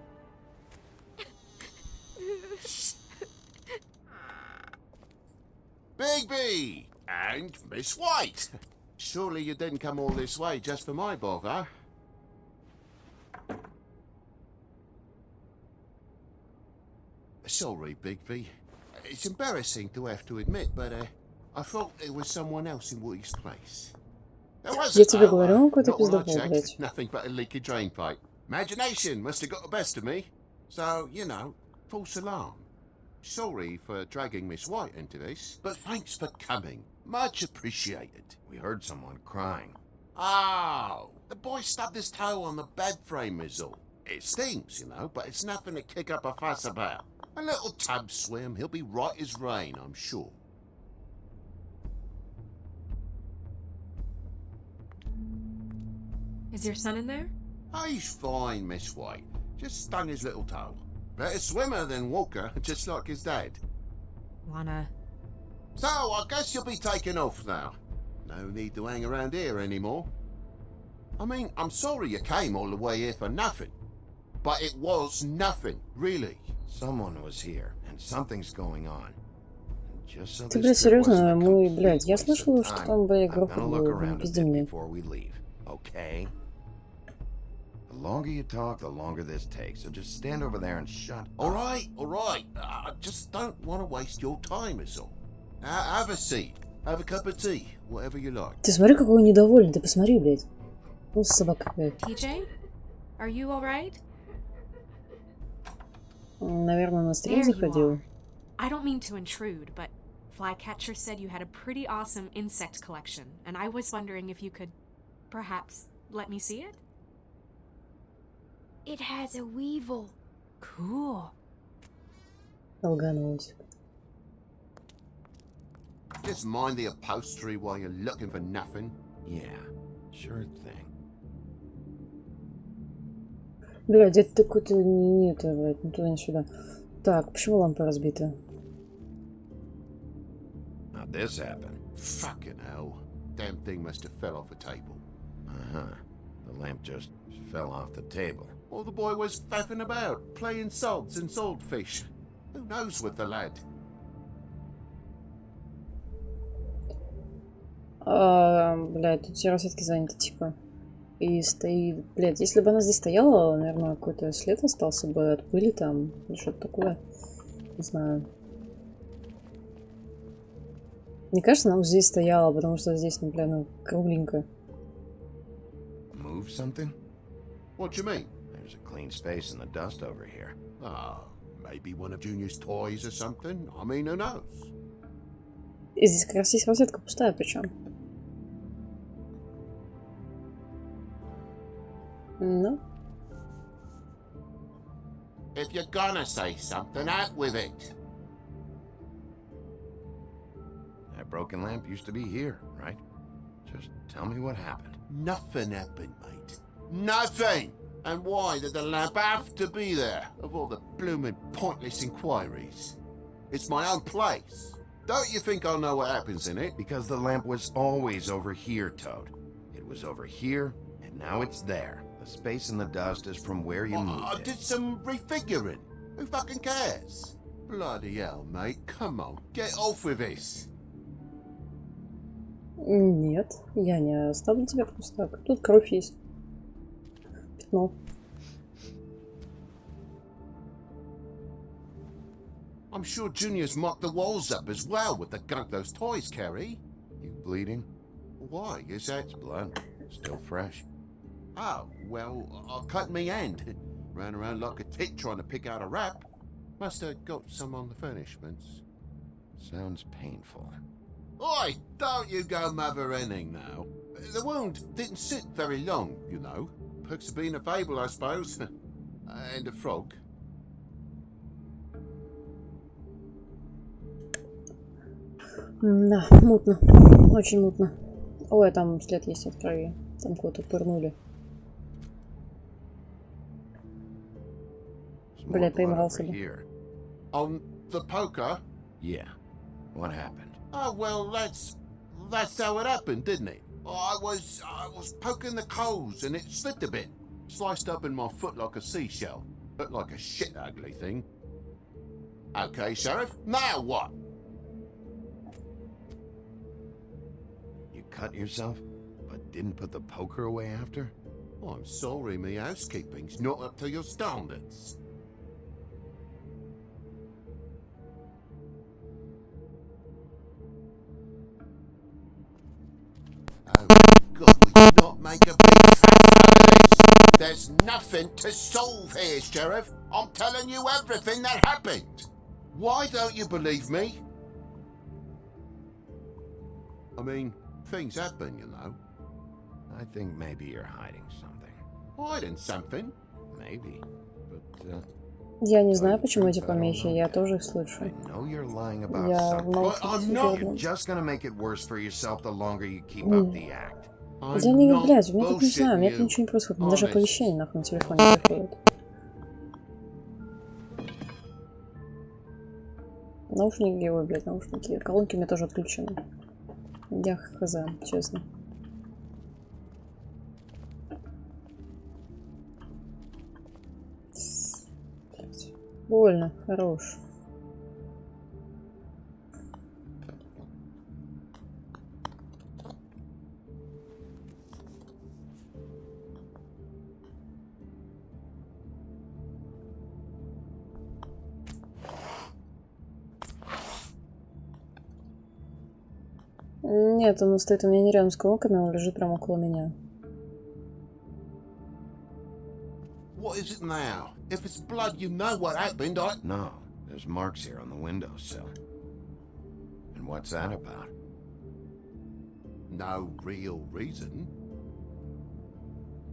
[SPEAKER 13] Bigby! And Miss White! Surely you didn't come all this way just for my bother? Sorry, Bigby. It's embarrassing to have to admit, but I thought there was someone else in Woody's place. There
[SPEAKER 1] Я
[SPEAKER 13] wasn't,
[SPEAKER 1] тебе
[SPEAKER 13] though.
[SPEAKER 1] говорю, он какой-то
[SPEAKER 13] Not when I
[SPEAKER 1] пиздобол,
[SPEAKER 13] checked.
[SPEAKER 1] блядь.
[SPEAKER 13] Nothing but a leaky drain pipe. Imagination must have got the best of me. So, you know, false alarm. Sorry for dragging Miss White into this, but thanks for coming. Much appreciated.
[SPEAKER 4] We heard someone crying.
[SPEAKER 13] Oh, the boy stubbed his toe on the bed frame is all. It stings, you know, but it's nothing to kick up a fuss about. A little tub swim, he'll be right as rain, I'm sure.
[SPEAKER 8] Is your son in there?
[SPEAKER 13] Oh, he's fine, Miss White. Just stung his little toe. Better swimmer than walker, just like his dad.
[SPEAKER 8] Wanna...
[SPEAKER 13] So, I guess you'll be taking off now. No need to hang around here anymore. I mean, I'm sorry you came all the way here for nothing. But it was nothing, really.
[SPEAKER 4] Someone was here, and something's going on. And just so
[SPEAKER 1] Ты,
[SPEAKER 4] this
[SPEAKER 1] блядь,
[SPEAKER 4] trip wasn't
[SPEAKER 1] серьезно?
[SPEAKER 4] a
[SPEAKER 1] Мы,
[SPEAKER 4] complete
[SPEAKER 1] блядь, я
[SPEAKER 4] waste of
[SPEAKER 1] слышала, что
[SPEAKER 4] time,
[SPEAKER 1] там боевая
[SPEAKER 4] I'm
[SPEAKER 1] группа
[SPEAKER 4] gonna look
[SPEAKER 1] была.
[SPEAKER 4] around
[SPEAKER 1] Ну,
[SPEAKER 4] a
[SPEAKER 1] пизди
[SPEAKER 4] bit
[SPEAKER 1] мне.
[SPEAKER 4] before we leave, okay? The longer you talk, the longer this takes. So just stand over there and shut
[SPEAKER 13] All
[SPEAKER 4] up.
[SPEAKER 13] right, all right. I just don't want to waste your time, is all. Have a seat. Have a cup of tea. Whatever you like.
[SPEAKER 1] Ты смотри, какой он недовольный. Ты посмотри, блядь. Ну, собака какая-то.
[SPEAKER 8] TJ? Are you alright?
[SPEAKER 1] Наверное, на стрим
[SPEAKER 8] There you
[SPEAKER 1] заходил.
[SPEAKER 8] are. I don't mean to intrude, but Flycatcher said you had a pretty awesome insect collection, and I was wondering if you could perhaps let me see it?
[SPEAKER 3] It has a weevil.
[SPEAKER 8] Cool.
[SPEAKER 1] Долганулась.
[SPEAKER 13] Just mind the upholstery while you're looking for nothing.
[SPEAKER 4] Yeah, sure thing.
[SPEAKER 1] Бля, где-то такой-то... Нет, блядь, ни туда, ни сюда. Так, почему лампа разбита?
[SPEAKER 4] How'd this happen?
[SPEAKER 13] Fucking hell. Damn thing must have fell off a table.
[SPEAKER 4] Uh-huh. The lamp just fell off the table.
[SPEAKER 13] Or the boy was faffing about, playing sods and swordfish. Who knows with the lad?
[SPEAKER 1] Блядь, тут все расцветки заняты, типа. И стоит... Блядь, если бы она здесь стояла, наверное, какой-то след остался бы от пыли там. Или что-то такое. Не знаю. Мне кажется, она вот здесь стояла, потому что здесь, ну, бля, ну, кругленько.
[SPEAKER 4] Move something?
[SPEAKER 13] What do you mean?
[SPEAKER 4] There's a clean space in the dust over here.
[SPEAKER 13] Oh, maybe one of Junior's toys or something. I mean, who knows?
[SPEAKER 1] И здесь как раз есть розетка пустая, причем. Ну.
[SPEAKER 13] If you're gonna say something, out with it.
[SPEAKER 4] That broken lamp used to be here, right? Just tell me what happened.
[SPEAKER 13] Nothing happened, mate. Nothing! And why did the lamp have to be there, of all the bloomin' pointless inquiries? It's my own place. Don't you think I'll know what happens in it?
[SPEAKER 4] Because the lamp was always over here, Toad. It was over here, and now it's there. The space in the dust is from where you moved
[SPEAKER 13] I
[SPEAKER 4] it.
[SPEAKER 13] did some refiguring. Who fucking cares? Bloody hell, mate. Come on, get off with this.
[SPEAKER 1] Нет, я не оставлю тебя просто так. Тут кровь есть. Пятно.
[SPEAKER 13] I'm sure Junior's mocked the walls up as well with the gunk those toys carry.
[SPEAKER 4] You bleeding?
[SPEAKER 13] Why? Is that...
[SPEAKER 4] It's blood. Still fresh.
[SPEAKER 13] Oh, well, I cut me hand. Ran around like a tit trying to pick out a wrap. Must have got some on the furnishments.
[SPEAKER 4] Sounds painful.
[SPEAKER 13] Oi, don't you go mother-henning now. The wound didn't sit very long, you know. Perks of being a fable, I suppose. And a frog.
[SPEAKER 1] Да, мутно. Очень мутно. Ой, там след есть от крови. Там кого-то пырнули. Бля, поиграл себе.
[SPEAKER 13] On the poker?
[SPEAKER 4] Yeah. What happened?
[SPEAKER 13] Oh, well, that's how it happened, didn't it? I was poking the coals and it slipped a bit. Sliced up in my foot like a seashell. Looked like a shit ugly thing. Okay, Sheriff, now what?
[SPEAKER 4] You cut yourself, but didn't put the poker away after?
[SPEAKER 13] I'm sorry, me housekeeping's not up to your standards. Oh, God, we did not make a big fuss out of this. There's nothing to solve here, Sheriff. I'm telling you everything that happened. Why don't you believe me? I mean, things happen, you know.
[SPEAKER 4] I think maybe you're hiding something.
[SPEAKER 13] Hiding something?
[SPEAKER 4] Maybe. But,
[SPEAKER 1] Я не знаю, почему эти помехи, я тоже их слышу. Я в наушниках.
[SPEAKER 4] You're just gonna make it worse for yourself the longer you keep up the act.
[SPEAKER 1] Я не, блядь, у меня тут не знаю, у меня тут ничего не происходит. У меня даже оповещения нахуй на телефоне приходят. Наушники, ой, блядь, наушники. Колонки у меня тоже отключены. Я хз, честно. Больно, хорош. Нет, он стоит у меня не рядом с колонками, он лежит прямо около меня.
[SPEAKER 13] What is it now? If it's blood, you know what happened.
[SPEAKER 4] No, there's marks here on the windowsill. And what's that about?
[SPEAKER 13] No real reason.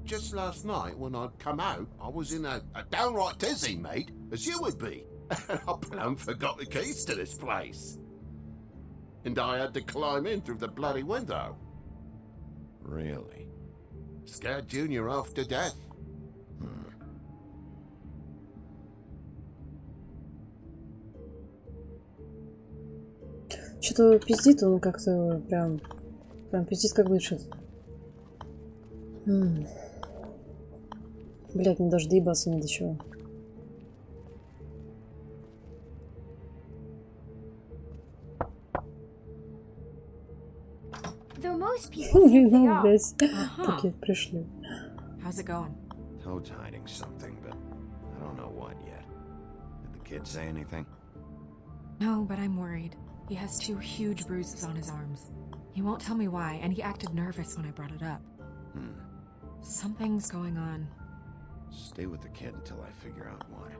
[SPEAKER 13] Just last night, when I'd come out, I was in a downright tizzy, mate, as you would be. And I plumb forgot the keys to this place. And I had to climb in through the bloody window.
[SPEAKER 4] Really?
[SPEAKER 13] Scared Junior off to death.
[SPEAKER 1] Что-то пиздит он как-то прям пиздит как дышит. Блять, мне даже доебаться не до чего.
[SPEAKER 3] Though most people think they are.
[SPEAKER 1] Блять, такие пришли.
[SPEAKER 8] How's it going?
[SPEAKER 4] Toad's hiding something, but I don't know what yet. Did the kid say anything?
[SPEAKER 8] No, but I'm worried. He has 2 huge bruises on his arms. He won't tell me why, and he acted nervous when I brought it up. Something's going on.
[SPEAKER 4] Stay with the kid until I figure out what.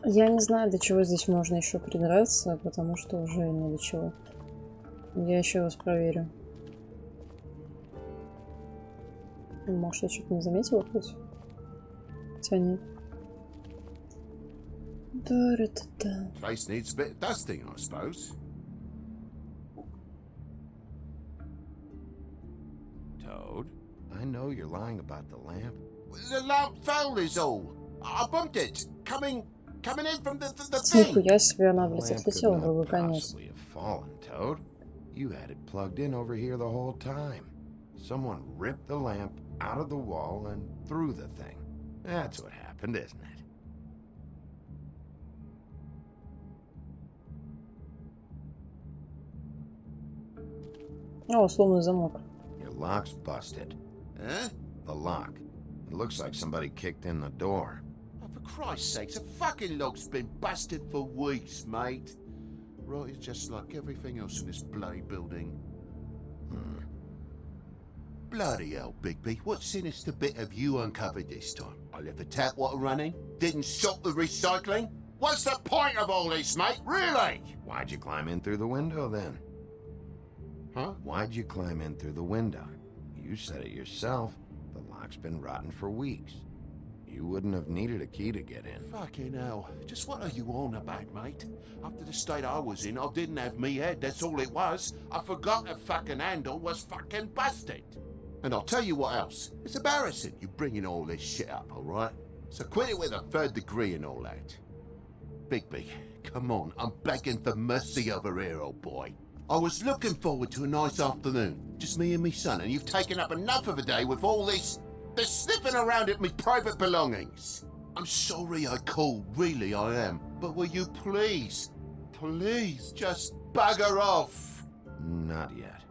[SPEAKER 1] Я не знаю, до чего здесь можно еще придраться, потому что уже не до чего. Я еще раз проверю. Может, я что-то не заметила хоть? Хотя нет. Да-да-да.
[SPEAKER 13] Place needs a bit of dusting, I suppose.
[SPEAKER 4] Toad, I know you're lying about the lamp.
[SPEAKER 13] The lamp fell is all. I bumped it. Coming in from the thing.
[SPEAKER 1] Нихуя себе, она,
[SPEAKER 4] The
[SPEAKER 1] блядь,
[SPEAKER 4] lamp could
[SPEAKER 1] отлетела,
[SPEAKER 4] not
[SPEAKER 1] был бы конец.
[SPEAKER 4] possibly have fallen, Toad. You had it plugged in over here the whole time. Someone ripped the lamp out of the wall and threw the thing. That's what happened, isn't it?
[SPEAKER 1] О, условный замок.
[SPEAKER 4] Your lock's busted.
[SPEAKER 13] Huh?
[SPEAKER 4] The lock. It looks like somebody kicked in the door.
[SPEAKER 13] Oh, for Christ's sake, the fucking lock's been busted for weeks, mate. Right, it's just like everything else in this bloody building. Bloody hell, Bigby. What sinister bit have you uncovered this time? I left the tap water running, didn't stop the recycling. What's the point of all this, mate? Really?
[SPEAKER 4] Why'd you climb in through the window then?
[SPEAKER 13] Huh?
[SPEAKER 4] Why'd you climb in through the window? You said it yourself. The lock's been rotten for weeks. You wouldn't have needed a key to get in.
[SPEAKER 13] Fucking hell. Just what are you on about, mate? After the state I was in, I didn't have me head, that's all it was. I forgot the fucking handle was fucking busted. And I'll tell you what else. It's embarrassing you bringing all this shit up, alright? So quit it with a 3rd degree and all that. Bigby, come on, I'm begging for mercy over here, old boy. I was looking forward to a nice afternoon, just me and me son, and you've taken up enough of a day with all this sniffing around at me private belongings. I'm sorry I called, really I am, but will you please just bugger off?
[SPEAKER 4] Not yet.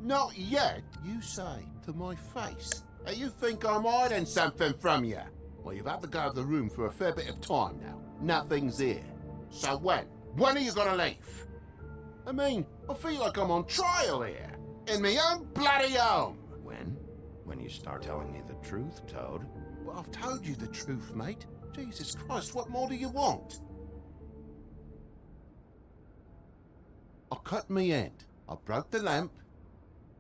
[SPEAKER 13] Not yet, you say, to my face. Hey, you think I'm hiding something from you? Well, you've had to go out of the room for a fair bit of time now. Nothing's here. So when? When are you gonna leave? I mean, I feel like I'm on trial here. In my own bloody home.
[SPEAKER 4] When? When you start telling me the truth, Toad.
[SPEAKER 13] Well, I've told you the truth, mate. Jesus Christ, what more do you want? I cut me end. I broke the lamp.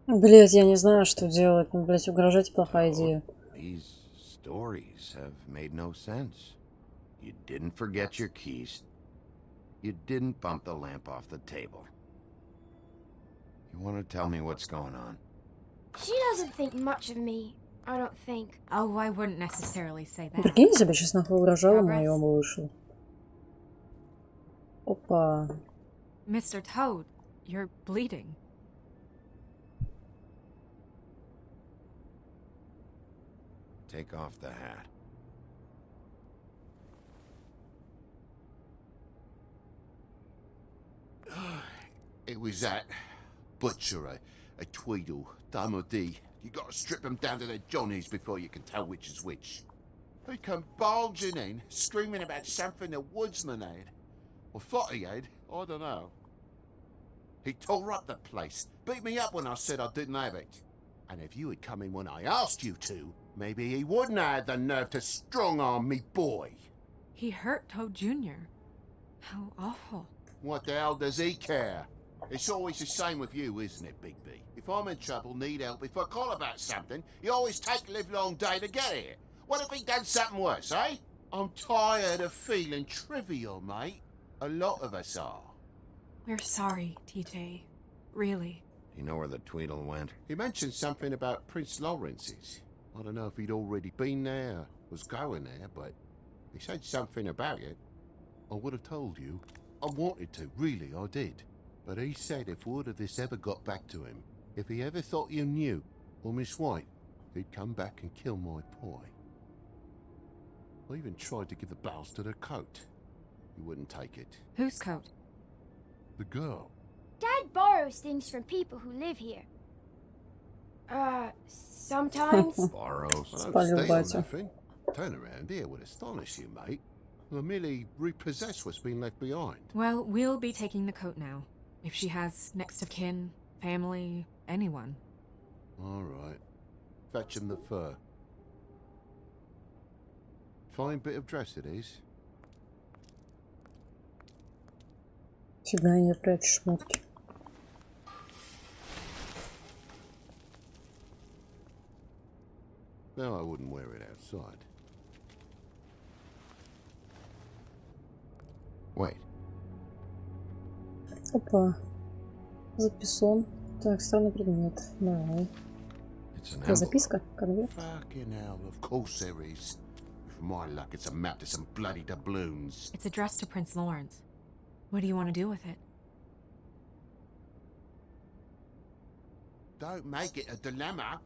[SPEAKER 1] Блять, я не знаю, что делать. Ну, блять, угрожать плохая идея.
[SPEAKER 4] These stories have made no sense. You didn't forget your keys. You didn't bump the lamp off the table. You want to tell me what's going on?
[SPEAKER 3] She doesn't think much of me, I don't think.
[SPEAKER 8] Oh, I wouldn't necessarily say that.
[SPEAKER 1] Прикинь, тебе сейчас нахуй угрожала, моё бы вышло. Опа.
[SPEAKER 8] Mr. Toad, you're bleeding.
[SPEAKER 4] Take off the hat.
[SPEAKER 13] It was that butcher, a Tweedle, Dumody. You gotta strip them down to their johnnies before you can tell which is which. He come bulging in, screaming about something the woodsman had. Or thought he had, I don't know. He tore up the place, beat me up when I said I didn't have it. And if you had come in when I asked you to, maybe he wouldn't have had the nerve to strong-arm me boy.
[SPEAKER 8] He hurt Toad Jr. How awful.
[SPEAKER 13] What the hell does he care? It's always the same with you, isn't it, Bigby? If I'm in trouble, need help, if I call about something, you always take a livelong day to get here. What if he done something worse, eh? I'm tired of feeling trivial, mate. A lot of us are.
[SPEAKER 8] We're sorry, TJ. Really.
[SPEAKER 4] You know where the Tweedle went?
[SPEAKER 13] He mentioned something about Prince Lawrence's. I don't know if he'd already been there, was going there, but He said something about it. I would have told you. I wanted to, really, I did. But he said if word of this ever got back to him, if he ever thought you knew, or Miss White, he'd come back and kill my boy. I even tried to give the bastard a coat. He wouldn't take it.
[SPEAKER 8] Whose coat?
[SPEAKER 13] The girl.
[SPEAKER 14] Dad borrows things from people who live here. Sometimes.
[SPEAKER 10] Borrows.
[SPEAKER 13] I don't steal nothing. Turn around here would astonish you, mate. I'll merely repossess what's been left behind.
[SPEAKER 8] Well, we'll be taking the coat now. If she has next of kin, family, anyone.
[SPEAKER 13] All right. Fetch him the fur. Fine bit of dress it is.
[SPEAKER 1] Фига не прячешь шмотки.
[SPEAKER 13] No, I wouldn't wear it outside.
[SPEAKER 10] Wait.
[SPEAKER 1] Опа. Записон. Так, странный предмет. Давай. Это записка? Конверт?
[SPEAKER 13] Fucking hell, of course there is. With my luck, it's a map to some bloody doubloons.
[SPEAKER 8] It's addressed to Prince Lawrence. What do you want to do with it?
[SPEAKER 13] Don't make it a dilemma.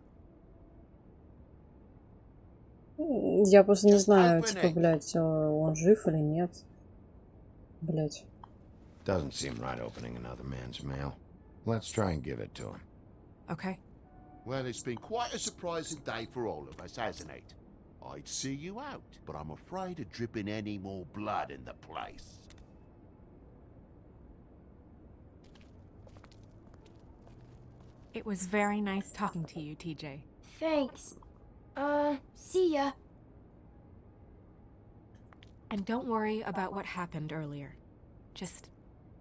[SPEAKER 1] Я просто не знаю, типа, блядь, он жив или нет. Блядь.
[SPEAKER 10] Doesn't seem right opening another man's mail. Let's try and give it to him.
[SPEAKER 8] Okay.
[SPEAKER 13] Well, it's been quite a surprising day for all of us, hasn't it? I'd see you out, but I'm afraid of dripping any more blood in the place.
[SPEAKER 8] It was very nice talking to you, TJ.
[SPEAKER 14] Thanks. See ya.
[SPEAKER 8] And don't worry about what happened earlier. Just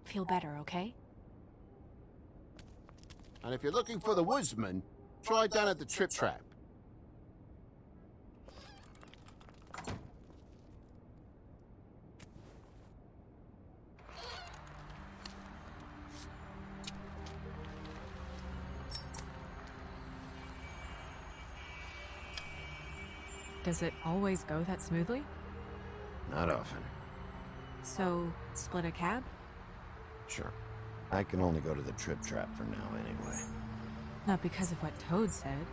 [SPEAKER 8] feel better, okay?
[SPEAKER 13] And if you're looking for the woodsman, try down at the Trip Trap.
[SPEAKER 8] Does it always go that smoothly?
[SPEAKER 10] Not often.
[SPEAKER 8] So, split a cab?
[SPEAKER 10] Sure. I can only go to the Trip Trap for now anyway.
[SPEAKER 8] Not because of what Toad said.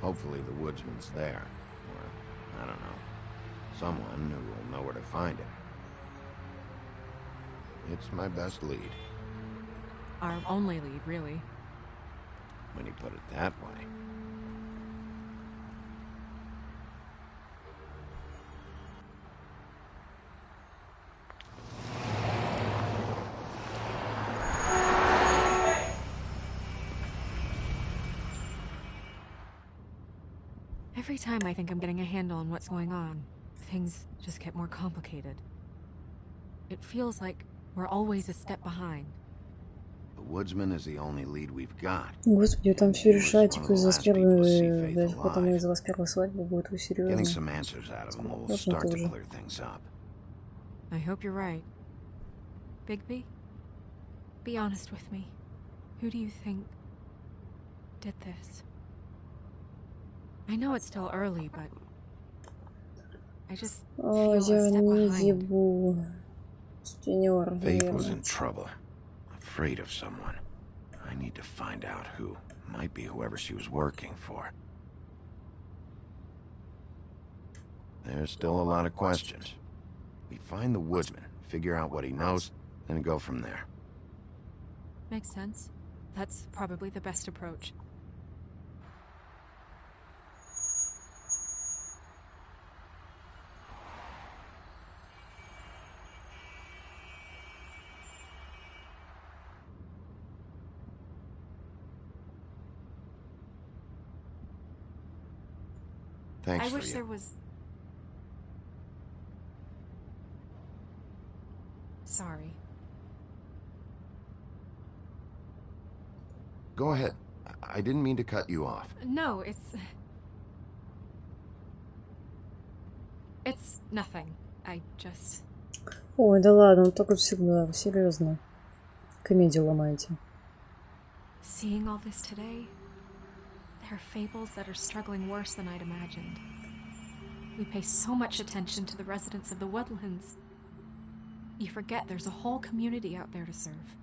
[SPEAKER 10] Hopefully the woodsman's there. Or, I don't know. Someone who will know where to find him. It's my best lead.
[SPEAKER 8] Our only lead, really.
[SPEAKER 10] When you put it that way.
[SPEAKER 8] Every time I think I'm getting a handle on what's going on, things just get more complicated. It feels like we're always a step behind.
[SPEAKER 10] The woodsman is the only lead we've got.
[SPEAKER 1] Господи, там все решать, из-за вас первой, блядь, потом из-за вас первой свадьбы будет у серьезно.
[SPEAKER 10] Getting some answers out of him will start to clear things up.
[SPEAKER 8] I hope you're right. Bigby, be honest with me. Who do you think did this? I know it's still early, but I just feel a step behind.
[SPEAKER 10] Faith was in trouble, afraid of someone. I need to find out who. Might be whoever she was working for. There's still a lot of questions. We find the woodsman, figure out what he knows, and go from there.
[SPEAKER 8] Makes sense. That's probably the best approach.
[SPEAKER 10] Thanks
[SPEAKER 8] I
[SPEAKER 10] for
[SPEAKER 8] wish
[SPEAKER 10] you.
[SPEAKER 8] there was... Sorry.
[SPEAKER 10] Go ahead. I didn't mean to cut you off.
[SPEAKER 8] No, it's nothing. I just...
[SPEAKER 1] Ой, да ладно, он так вот всегда, серьезно. Комедию ломаете.
[SPEAKER 8] Seeing all this today, there are fables that are struggling worse than I'd imagined. We pay so much attention to the residents of the woodlands. You forget there's a whole community out there to serve.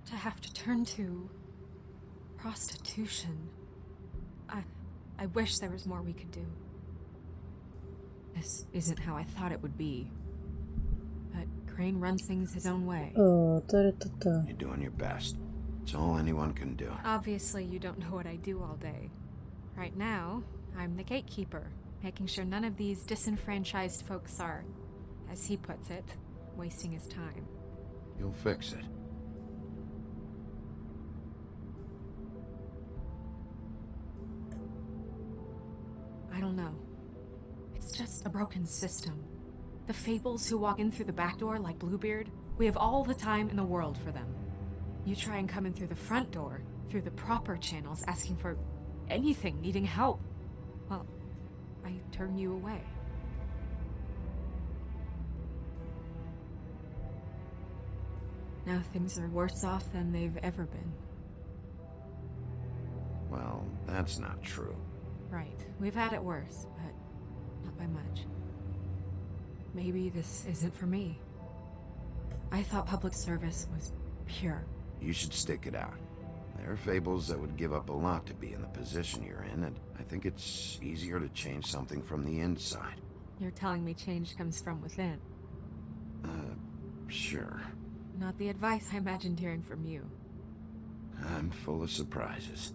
[SPEAKER 8] To have to turn to prostitution. I wish there was more we could do. This isn't how I thought it would be. But Crane runs things his own way.
[SPEAKER 1] О, та-ра-та-та.
[SPEAKER 10] You're doing your best. It's all anyone can do.
[SPEAKER 8] Obviously, you don't know what I do all day. Right now, I'm the gatekeeper, making sure none of these disenfranchised folks are, as he puts it, wasting his time.
[SPEAKER 10] You'll fix it.
[SPEAKER 8] I don't know. It's just a broken system. The fables who walk in through the back door like Bluebeard, we have all the time in the world for them. You try and come in through the front door, through the proper channels, asking for anything, needing help. Well, I turn you away. Now things are worse off than they've ever been.
[SPEAKER 10] Well, that's not true.
[SPEAKER 8] Right. We've had it worse, but not by much. Maybe this isn't for me. I thought public service was pure.
[SPEAKER 10] You should stick it out. There are fables that would give up a lot to be in the position you're in, and I think it's easier to change something from the inside.
[SPEAKER 8] You're telling me change comes from within.
[SPEAKER 10] Sure.
[SPEAKER 8] Not the advice I imagined hearing from you.
[SPEAKER 10] I'm full of surprises.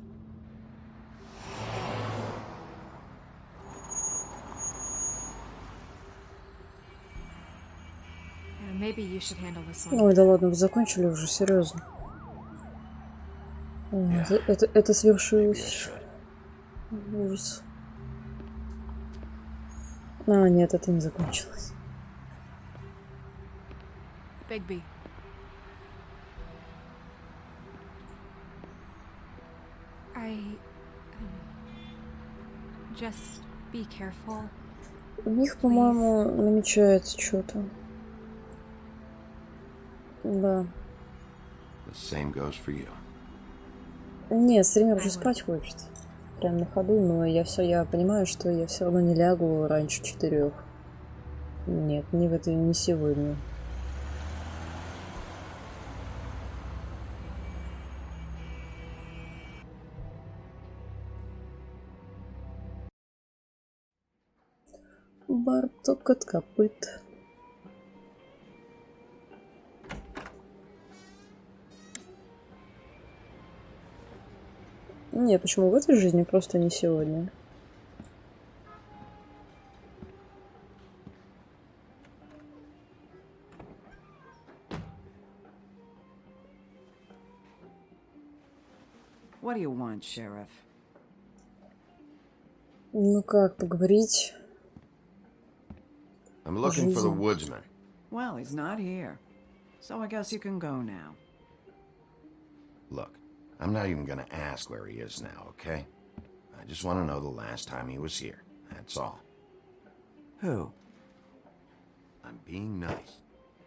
[SPEAKER 8] Maybe you should handle this one.
[SPEAKER 1] Ой, да ладно, вы закончили уже, серьезно. Это свершилось. Ужас. А, нет, это не закончилось.
[SPEAKER 8] Bigby. Just be careful.
[SPEAKER 1] У них, по-моему, намечается что-то. Да.
[SPEAKER 10] The same goes for you.
[SPEAKER 1] Нет, стример уже спать хочет. Прям на ходу, но я понимаю, что я все равно не лягу раньше 4. Нет, не сегодня. Барток от копыт. Не, почему в этой жизни, просто не сегодня.
[SPEAKER 15] What do you want, Sheriff?
[SPEAKER 1] Ну как, поговорить?
[SPEAKER 10] I'm looking for the woodsman.
[SPEAKER 15] Well, he's not here. So I guess you can go now.
[SPEAKER 10] Look, I'm not even gonna ask where he is now, okay? I just want to know the last time he was here. That's all.
[SPEAKER 15] Who?
[SPEAKER 10] I'm being nice.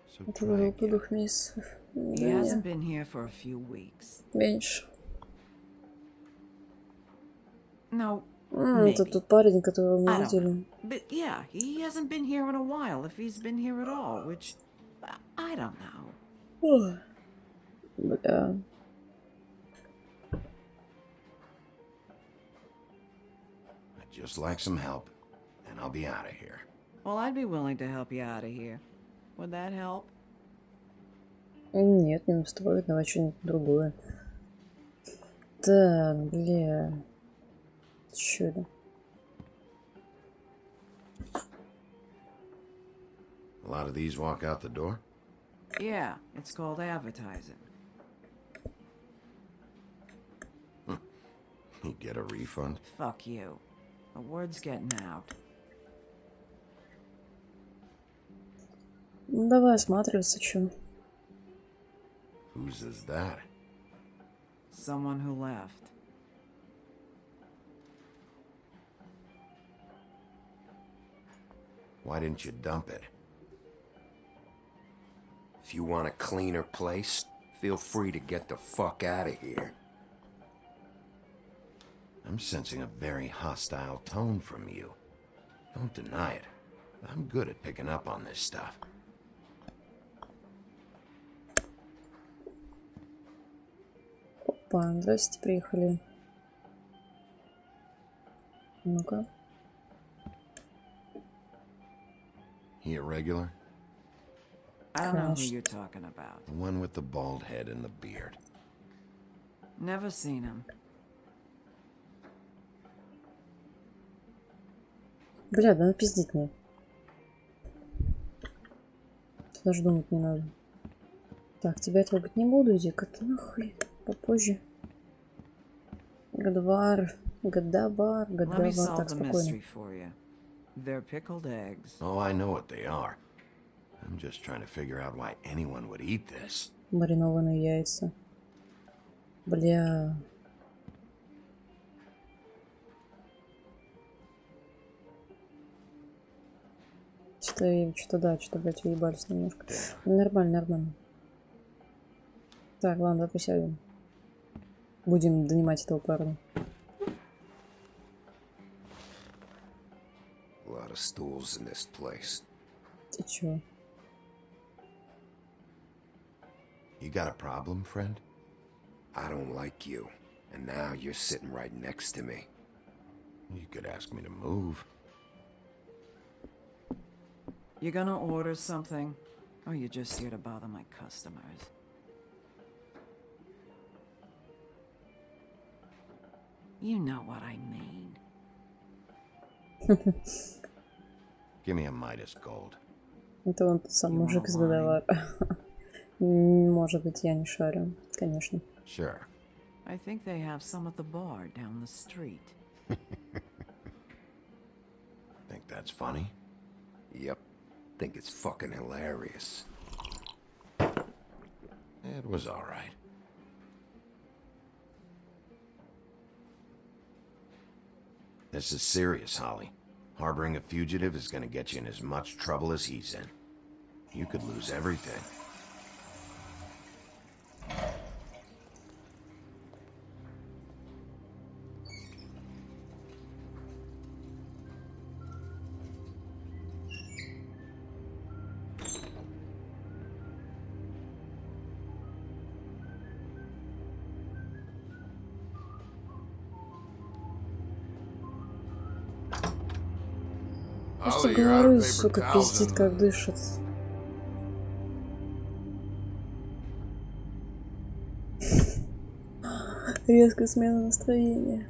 [SPEAKER 10] So
[SPEAKER 1] Это было по 2 месяцев.
[SPEAKER 15] He hasn't been here for a few weeks.
[SPEAKER 1] Меньше.
[SPEAKER 15] No.
[SPEAKER 1] Это тот парень, которого мы
[SPEAKER 15] I don't
[SPEAKER 1] видели.
[SPEAKER 15] know. But yeah, he hasn't been here in a while, if he's been here at all, which I don't know.
[SPEAKER 1] Ой. Бля.
[SPEAKER 10] I'd just like some help, and I'll be out of here.
[SPEAKER 15] Well, I'd be willing to help you out of here. Would that help?
[SPEAKER 1] Нет, не устроит, давай что-нибудь другое. Так, бля. Чё это?
[SPEAKER 10] A lot of these walk out the door?
[SPEAKER 15] Yeah, it's called advertising.
[SPEAKER 10] You get a refund?
[SPEAKER 15] Fuck you. The word's getting out.
[SPEAKER 1] Ну давай осматриваться, чё.
[SPEAKER 10] Whose is that?
[SPEAKER 15] Someone who left.
[SPEAKER 10] Why didn't you dump it? If you want a cleaner place, feel free to get the fuck out of here. I'm sensing a very hostile tone from you. Don't deny it. I'm good at picking up on this stuff.
[SPEAKER 1] Опа, здрасте, приехали. Ну-ка.
[SPEAKER 10] He a regular?
[SPEAKER 15] I don't know who you're talking about.
[SPEAKER 10] The one with the bald head and the beard.
[SPEAKER 15] Never seen him.
[SPEAKER 1] Бля, да напиздить мне. Даже думать не надо. Так, тебя трогать не буду, иди-ка ты нахуй. Попозже. Гадвар. Гадабар. Гадабар. Так, спокойно.
[SPEAKER 15] They're pickled eggs.
[SPEAKER 10] Oh, I know what they are. I'm just trying to figure out why anyone would eat this.
[SPEAKER 1] Маринованные яйца. Бля. Что-то, да, что-то, блядь, уебались немножко. Нормально, нормально. Так, ладно, давай присядем. Будем донимать этого парня.
[SPEAKER 10] A lot of stools in this place.
[SPEAKER 1] Ты чё?
[SPEAKER 10] You got a problem, friend? I don't like you, and now you're sitting right next to me. You could ask me to move.
[SPEAKER 15] You gonna order something? Or you just here to bother my customers? You know what I mean.
[SPEAKER 10] Give me a Midas gold.
[SPEAKER 1] Это он тот самый мужик из Гадавара. Может быть, я не шарю. Конечно.
[SPEAKER 10] Sure.
[SPEAKER 15] I think they have some at the bar down the street.
[SPEAKER 10] Think that's funny? Yep. Think it's fucking hilarious. It was all right. This is serious, Holly. Harboring a fugitive is gonna get you in as much trouble as he's in. You could lose everything.
[SPEAKER 1] Я что говорю, сука, пиздит, как дышит. Резкая смена настроения.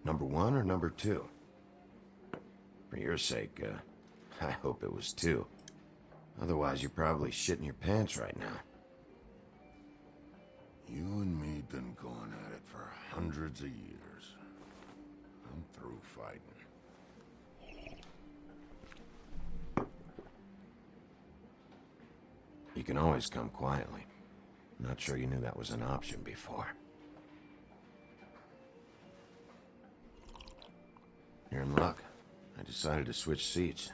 [SPEAKER 10] Number one or number two? For your sake, I hope it was two. Otherwise, you're probably shitting your pants right now.
[SPEAKER 5] You and me been going at it for hundreds of years. I'm through fighting.
[SPEAKER 10] You can always come quietly. Not sure you knew that was an option before. You're in luck. I decided to switch seats.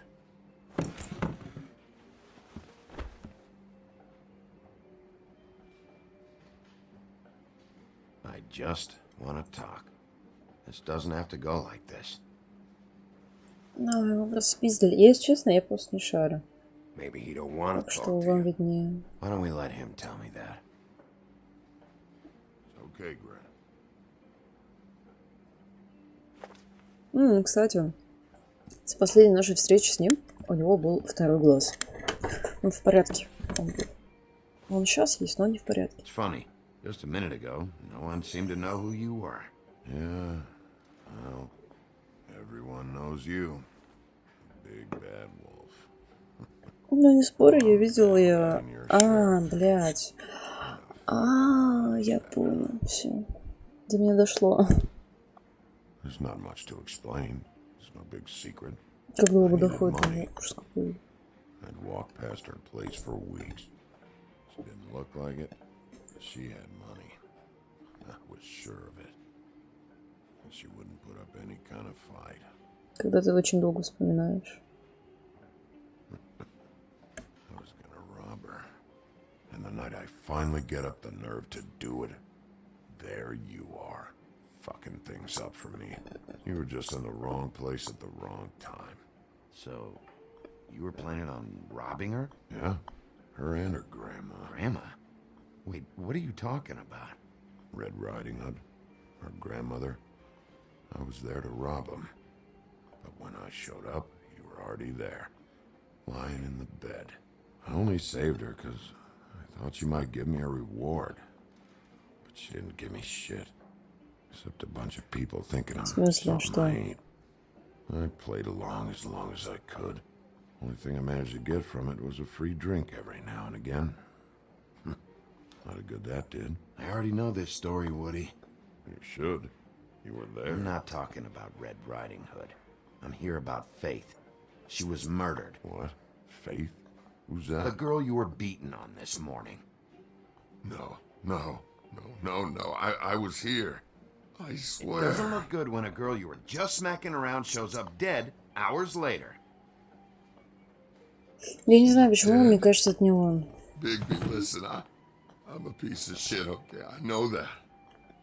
[SPEAKER 10] I just want to talk. This doesn't have to go like this.
[SPEAKER 1] Ну, его просто спиздили. Если честно, я просто не шарю.
[SPEAKER 10] Maybe he don't want to
[SPEAKER 1] Так что
[SPEAKER 10] talk to
[SPEAKER 1] вам
[SPEAKER 10] you.
[SPEAKER 1] виднее.
[SPEAKER 10] Why don't we let him tell me that?
[SPEAKER 5] Okay, Grant.
[SPEAKER 1] Кстати, с последней нашей встречи с ним у него был второй глаз. Он в порядке. Он сейчас есть, но не в порядке.
[SPEAKER 10] It's funny. Just a minute ago, no one seemed to know who you were.
[SPEAKER 5] Yeah, well, everyone knows you. Big bad wolf.
[SPEAKER 1] Ну, не спорю, я видела я... блядь. Я понял. Все. До меня дошло.
[SPEAKER 5] There's not much to explain. It's no big secret.
[SPEAKER 1] Как долго доходит?
[SPEAKER 5] I'd walked past her place for weeks. She didn't look like it, but she had money. I was sure of it.
[SPEAKER 10] She wouldn't put up any kind of fight.
[SPEAKER 1] Когда ты очень долго вспоминаешь.
[SPEAKER 10] I was gonna rob her. And the night I finally get up the nerve to do it, there you are, fucking things up for me. You were just in the wrong place at the wrong time.
[SPEAKER 4] So, you were planning on robbing her?
[SPEAKER 10] Yeah, her and her grandma.
[SPEAKER 4] Grandma? Wait, what are you talking about?
[SPEAKER 10] Red Riding Hood, her grandmother. I was there to rob them. But when I showed up, you were already there, lying in the bed. I only saved her because I thought she might give me a reward. But she didn't give me shit. Except a bunch of people thinking I'm something I ain't. I played along as I could. Only thing I managed to get from it was a free drink every now and again. Not a good that did.
[SPEAKER 4] I already know this story, Woody.
[SPEAKER 10] You should. You were there.
[SPEAKER 4] I'm not talking about Red Riding Hood. I'm here about Faith. She was murdered.
[SPEAKER 10] What? Faith? Who's that?
[SPEAKER 4] The girl you were beating on this morning.
[SPEAKER 10] No. I was here. I swear.
[SPEAKER 4] It doesn't look good when a girl you were just smacking around shows up dead hours later.
[SPEAKER 1] Я не знаю, почему, мне кажется, это не он.
[SPEAKER 10] Bigby, listen, I'm a piece of shit, okay? I know that.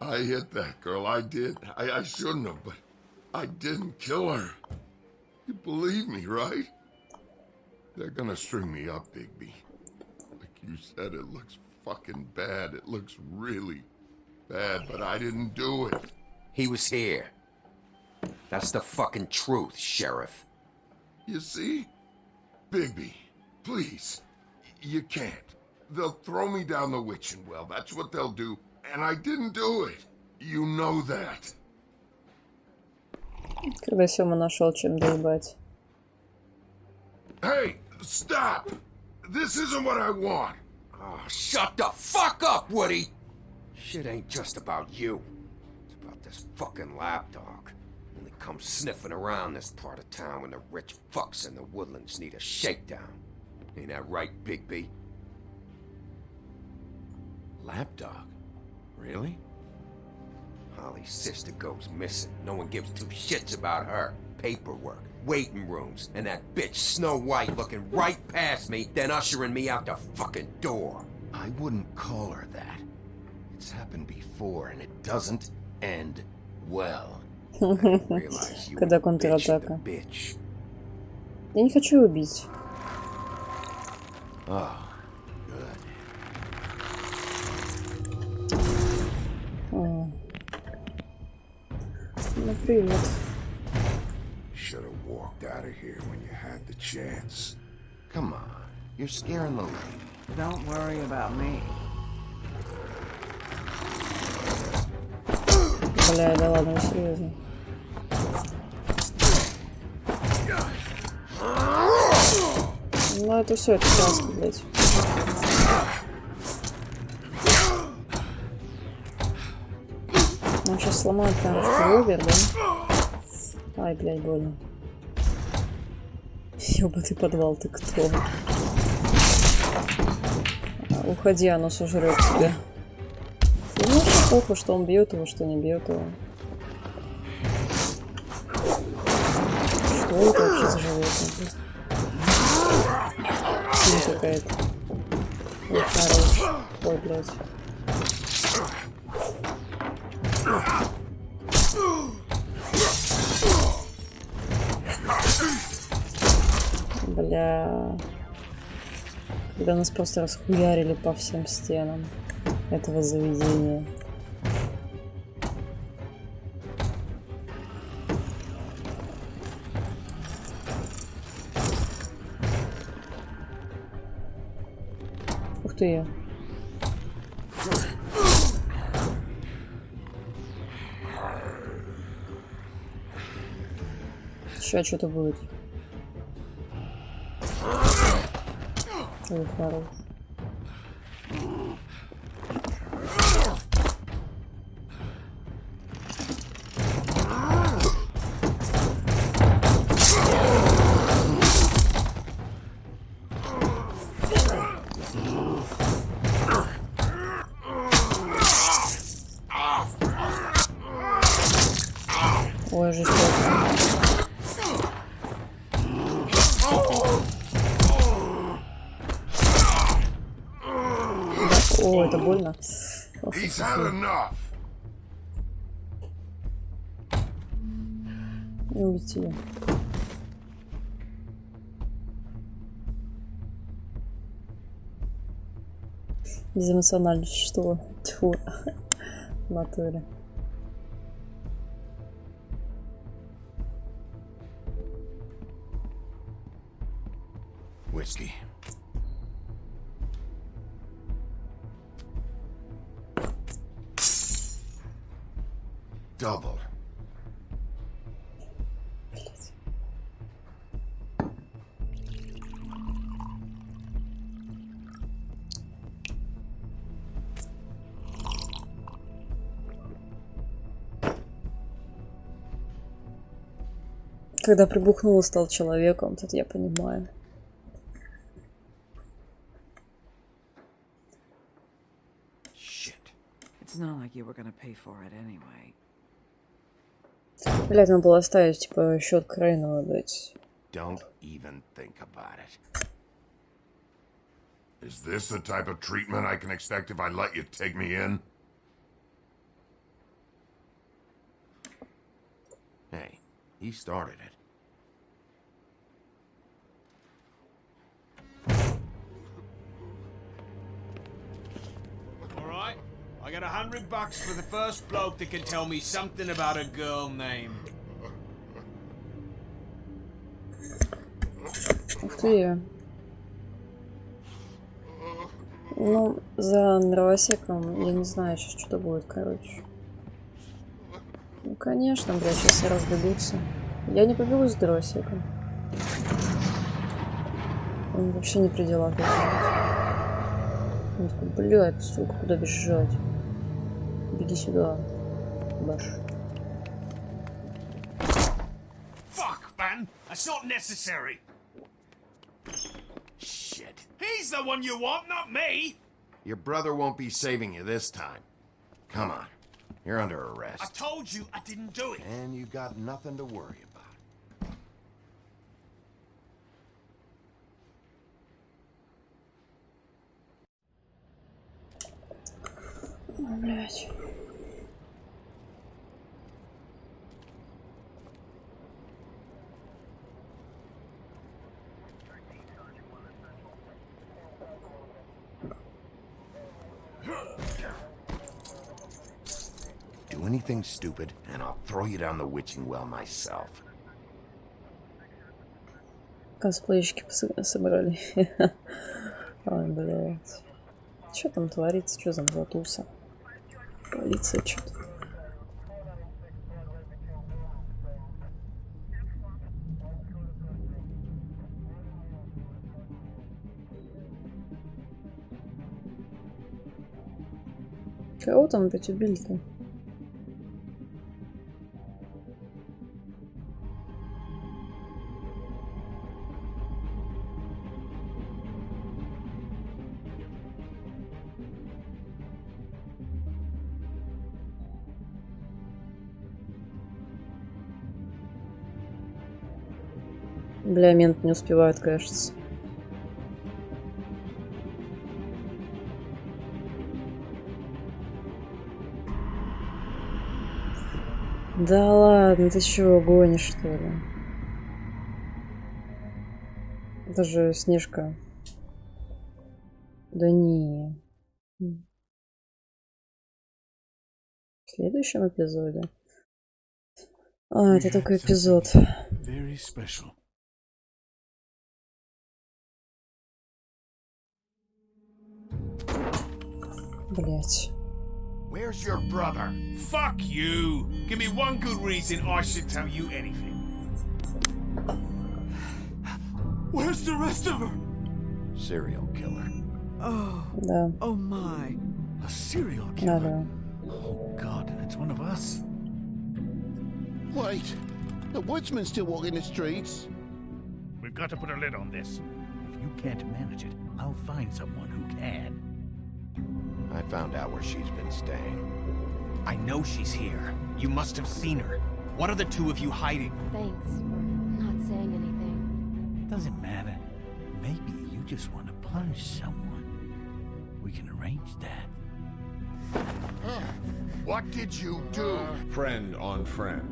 [SPEAKER 10] I hit that girl, I did. I shouldn't have, but I didn't kill her. You believe me, right? They're gonna string me up, Bigby. Like you said, it looks fucking bad. It looks really bad, but I didn't do it.
[SPEAKER 4] He was here. That's the fucking truth, Sheriff.
[SPEAKER 10] You see? Bigby, please. You can't. They'll throw me down the witching well. That's what they'll do. And I didn't do it. You know that.
[SPEAKER 1] Когда Сёма нашел чем доебать.
[SPEAKER 10] Hey, stop! This isn't what I want.
[SPEAKER 4] Oh, shut the fuck up, Woody! Shit ain't just about you. It's about this fucking lapdog. Only comes sniffing around this part of town when the rich fucks in the woodlands need a shakedown. Ain't that right, Bigby?
[SPEAKER 10] Lapdog? Really?
[SPEAKER 4] Holly's sister goes missing. No one gives two shits about her. Paperwork, waiting rooms, and that bitch Snow White looking right past me, then ushering me out the fucking door.
[SPEAKER 10] I wouldn't call her that. It's happened before, and it doesn't end well.
[SPEAKER 1] Когда контратака. Я не хочу его бить.
[SPEAKER 10] Oh, good.
[SPEAKER 1] Ну, привет.
[SPEAKER 10] Should have walked out of here when you had the chance.
[SPEAKER 4] Come on, you're scaring the lady.
[SPEAKER 15] Don't worry about me.
[SPEAKER 1] Бля, да ладно, вы серьезно. Ну это все, это краска, блядь. Он сейчас сломает прям ровер, да? Ай, блядь, больно. Ёбаный подвал, ты кто? Уходи, оно сожрет тебя. Ну, похуй, что он бьет его, что не бьет его. Что это вообще за животное? Синь какая-то. Ой, хорош. Ой, блядь. Бля. Когда нас просто расхуярили по всем стенам этого заведения. Ух ты. Сейчас что-то будет. Ой, хорош. О, это больно. Ох,
[SPEAKER 5] He's had enough.
[SPEAKER 1] не уйти. Безэмоциональное существо. Тьфу. В натуре.
[SPEAKER 4] Whiskey. Double.
[SPEAKER 1] Когда прибухнул и стал человеком, тут я понимаю.
[SPEAKER 15] It's not like you were gonna pay for it anyway.
[SPEAKER 1] Блять, надо было оставить, типа, счет Крейну дать.
[SPEAKER 4] Don't even think about it.
[SPEAKER 5] Is this the type of treatment I can expect if I let you take me in?
[SPEAKER 4] Hey, he started it.
[SPEAKER 6] Alright, I got $100 for the first bloke that can tell me something about a girl name.
[SPEAKER 1] Ух ты. Ну, за дровосеком я не знаю, сейчас что будет, короче. Ну, конечно, блядь, сейчас все разбегутся. Я не побегусь с дровосеком. Он вообще не при делах. Он такой, блядь, сука, куда бежать? Беги сюда, баш.
[SPEAKER 6] Fuck, man! That's not necessary!
[SPEAKER 4] Shit.
[SPEAKER 6] He's the one you want, not me!
[SPEAKER 4] Your brother won't be saving you this time. Come on. You're under
[SPEAKER 6] I
[SPEAKER 4] arrest.
[SPEAKER 6] told you I didn't do it!
[SPEAKER 4] And you got nothing to worry about.
[SPEAKER 1] Блядь.
[SPEAKER 4] Do anything stupid, and I'll throw you down the witching well myself.
[SPEAKER 1] Косплейщики собрали. Ой, блядь. Что там творится? Что там за туса? Полиция что-то. Кого там опять убили-то? Бля, мент не успевает, кажется. Да ладно, ты чего, гонишь, что ли? Это же Снежка. Да не. В следующем эпизоде. А, это только эпизод.
[SPEAKER 7] Very special.
[SPEAKER 1] Блять.
[SPEAKER 6] Where's your brother? Fuck you! Give me one good reason I should tell you anything. Where's the rest of her?
[SPEAKER 4] Serial killer.
[SPEAKER 15] Oh.
[SPEAKER 1] Да.
[SPEAKER 15] Oh my.
[SPEAKER 7] A serial killer?
[SPEAKER 1] Надо.
[SPEAKER 7] Oh god, it's one of us.
[SPEAKER 12] Wait, the woodsman's still walking the streets.
[SPEAKER 7] We've got to put a lid on this. If you can't manage it, I'll find someone who can.
[SPEAKER 4] I found out where she's been staying.
[SPEAKER 6] I know she's here. You must have seen her. What are the two of you hiding?
[SPEAKER 3] Thanks for not saying anything.
[SPEAKER 7] Doesn't matter. Maybe you just want to punish someone. We can arrange that.
[SPEAKER 5] What did you do?
[SPEAKER 9] Friend on friend.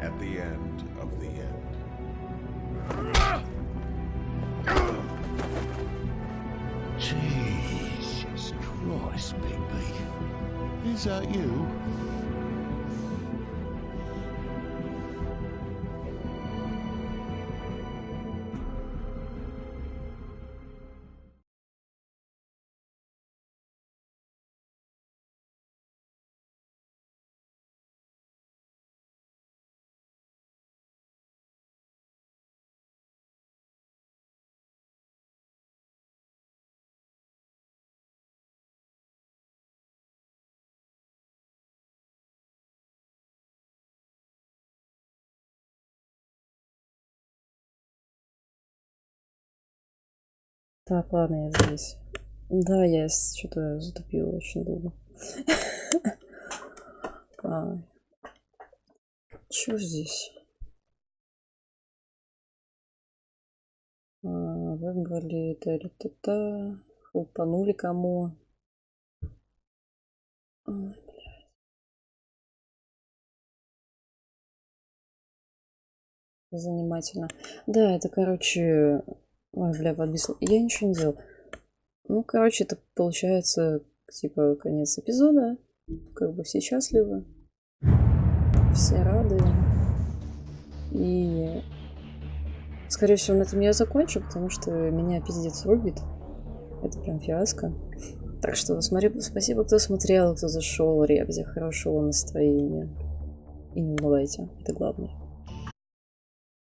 [SPEAKER 9] At the end of the end.
[SPEAKER 4] Jesus Christ, Bigby. Is that you?
[SPEAKER 1] Так, ладно, я здесь. Да, я что-то затупила очень долго. Чё здесь? Выбрали та-та-та. Упанули кому. Занимательно. Да, это, короче... Ой, бля, подвисло. Я ничего не делал. Ну, короче, это получается, типа, конец эпизода. Как бы все счастливы. Все рады. И... Скорее всего, на этом я закончу, потому что меня пиздец рубит. Это прям фиаско. Так что спасибо, кто смотрел, кто зашел. Ребзя, хорошего настроения. И не унывайте, это главное.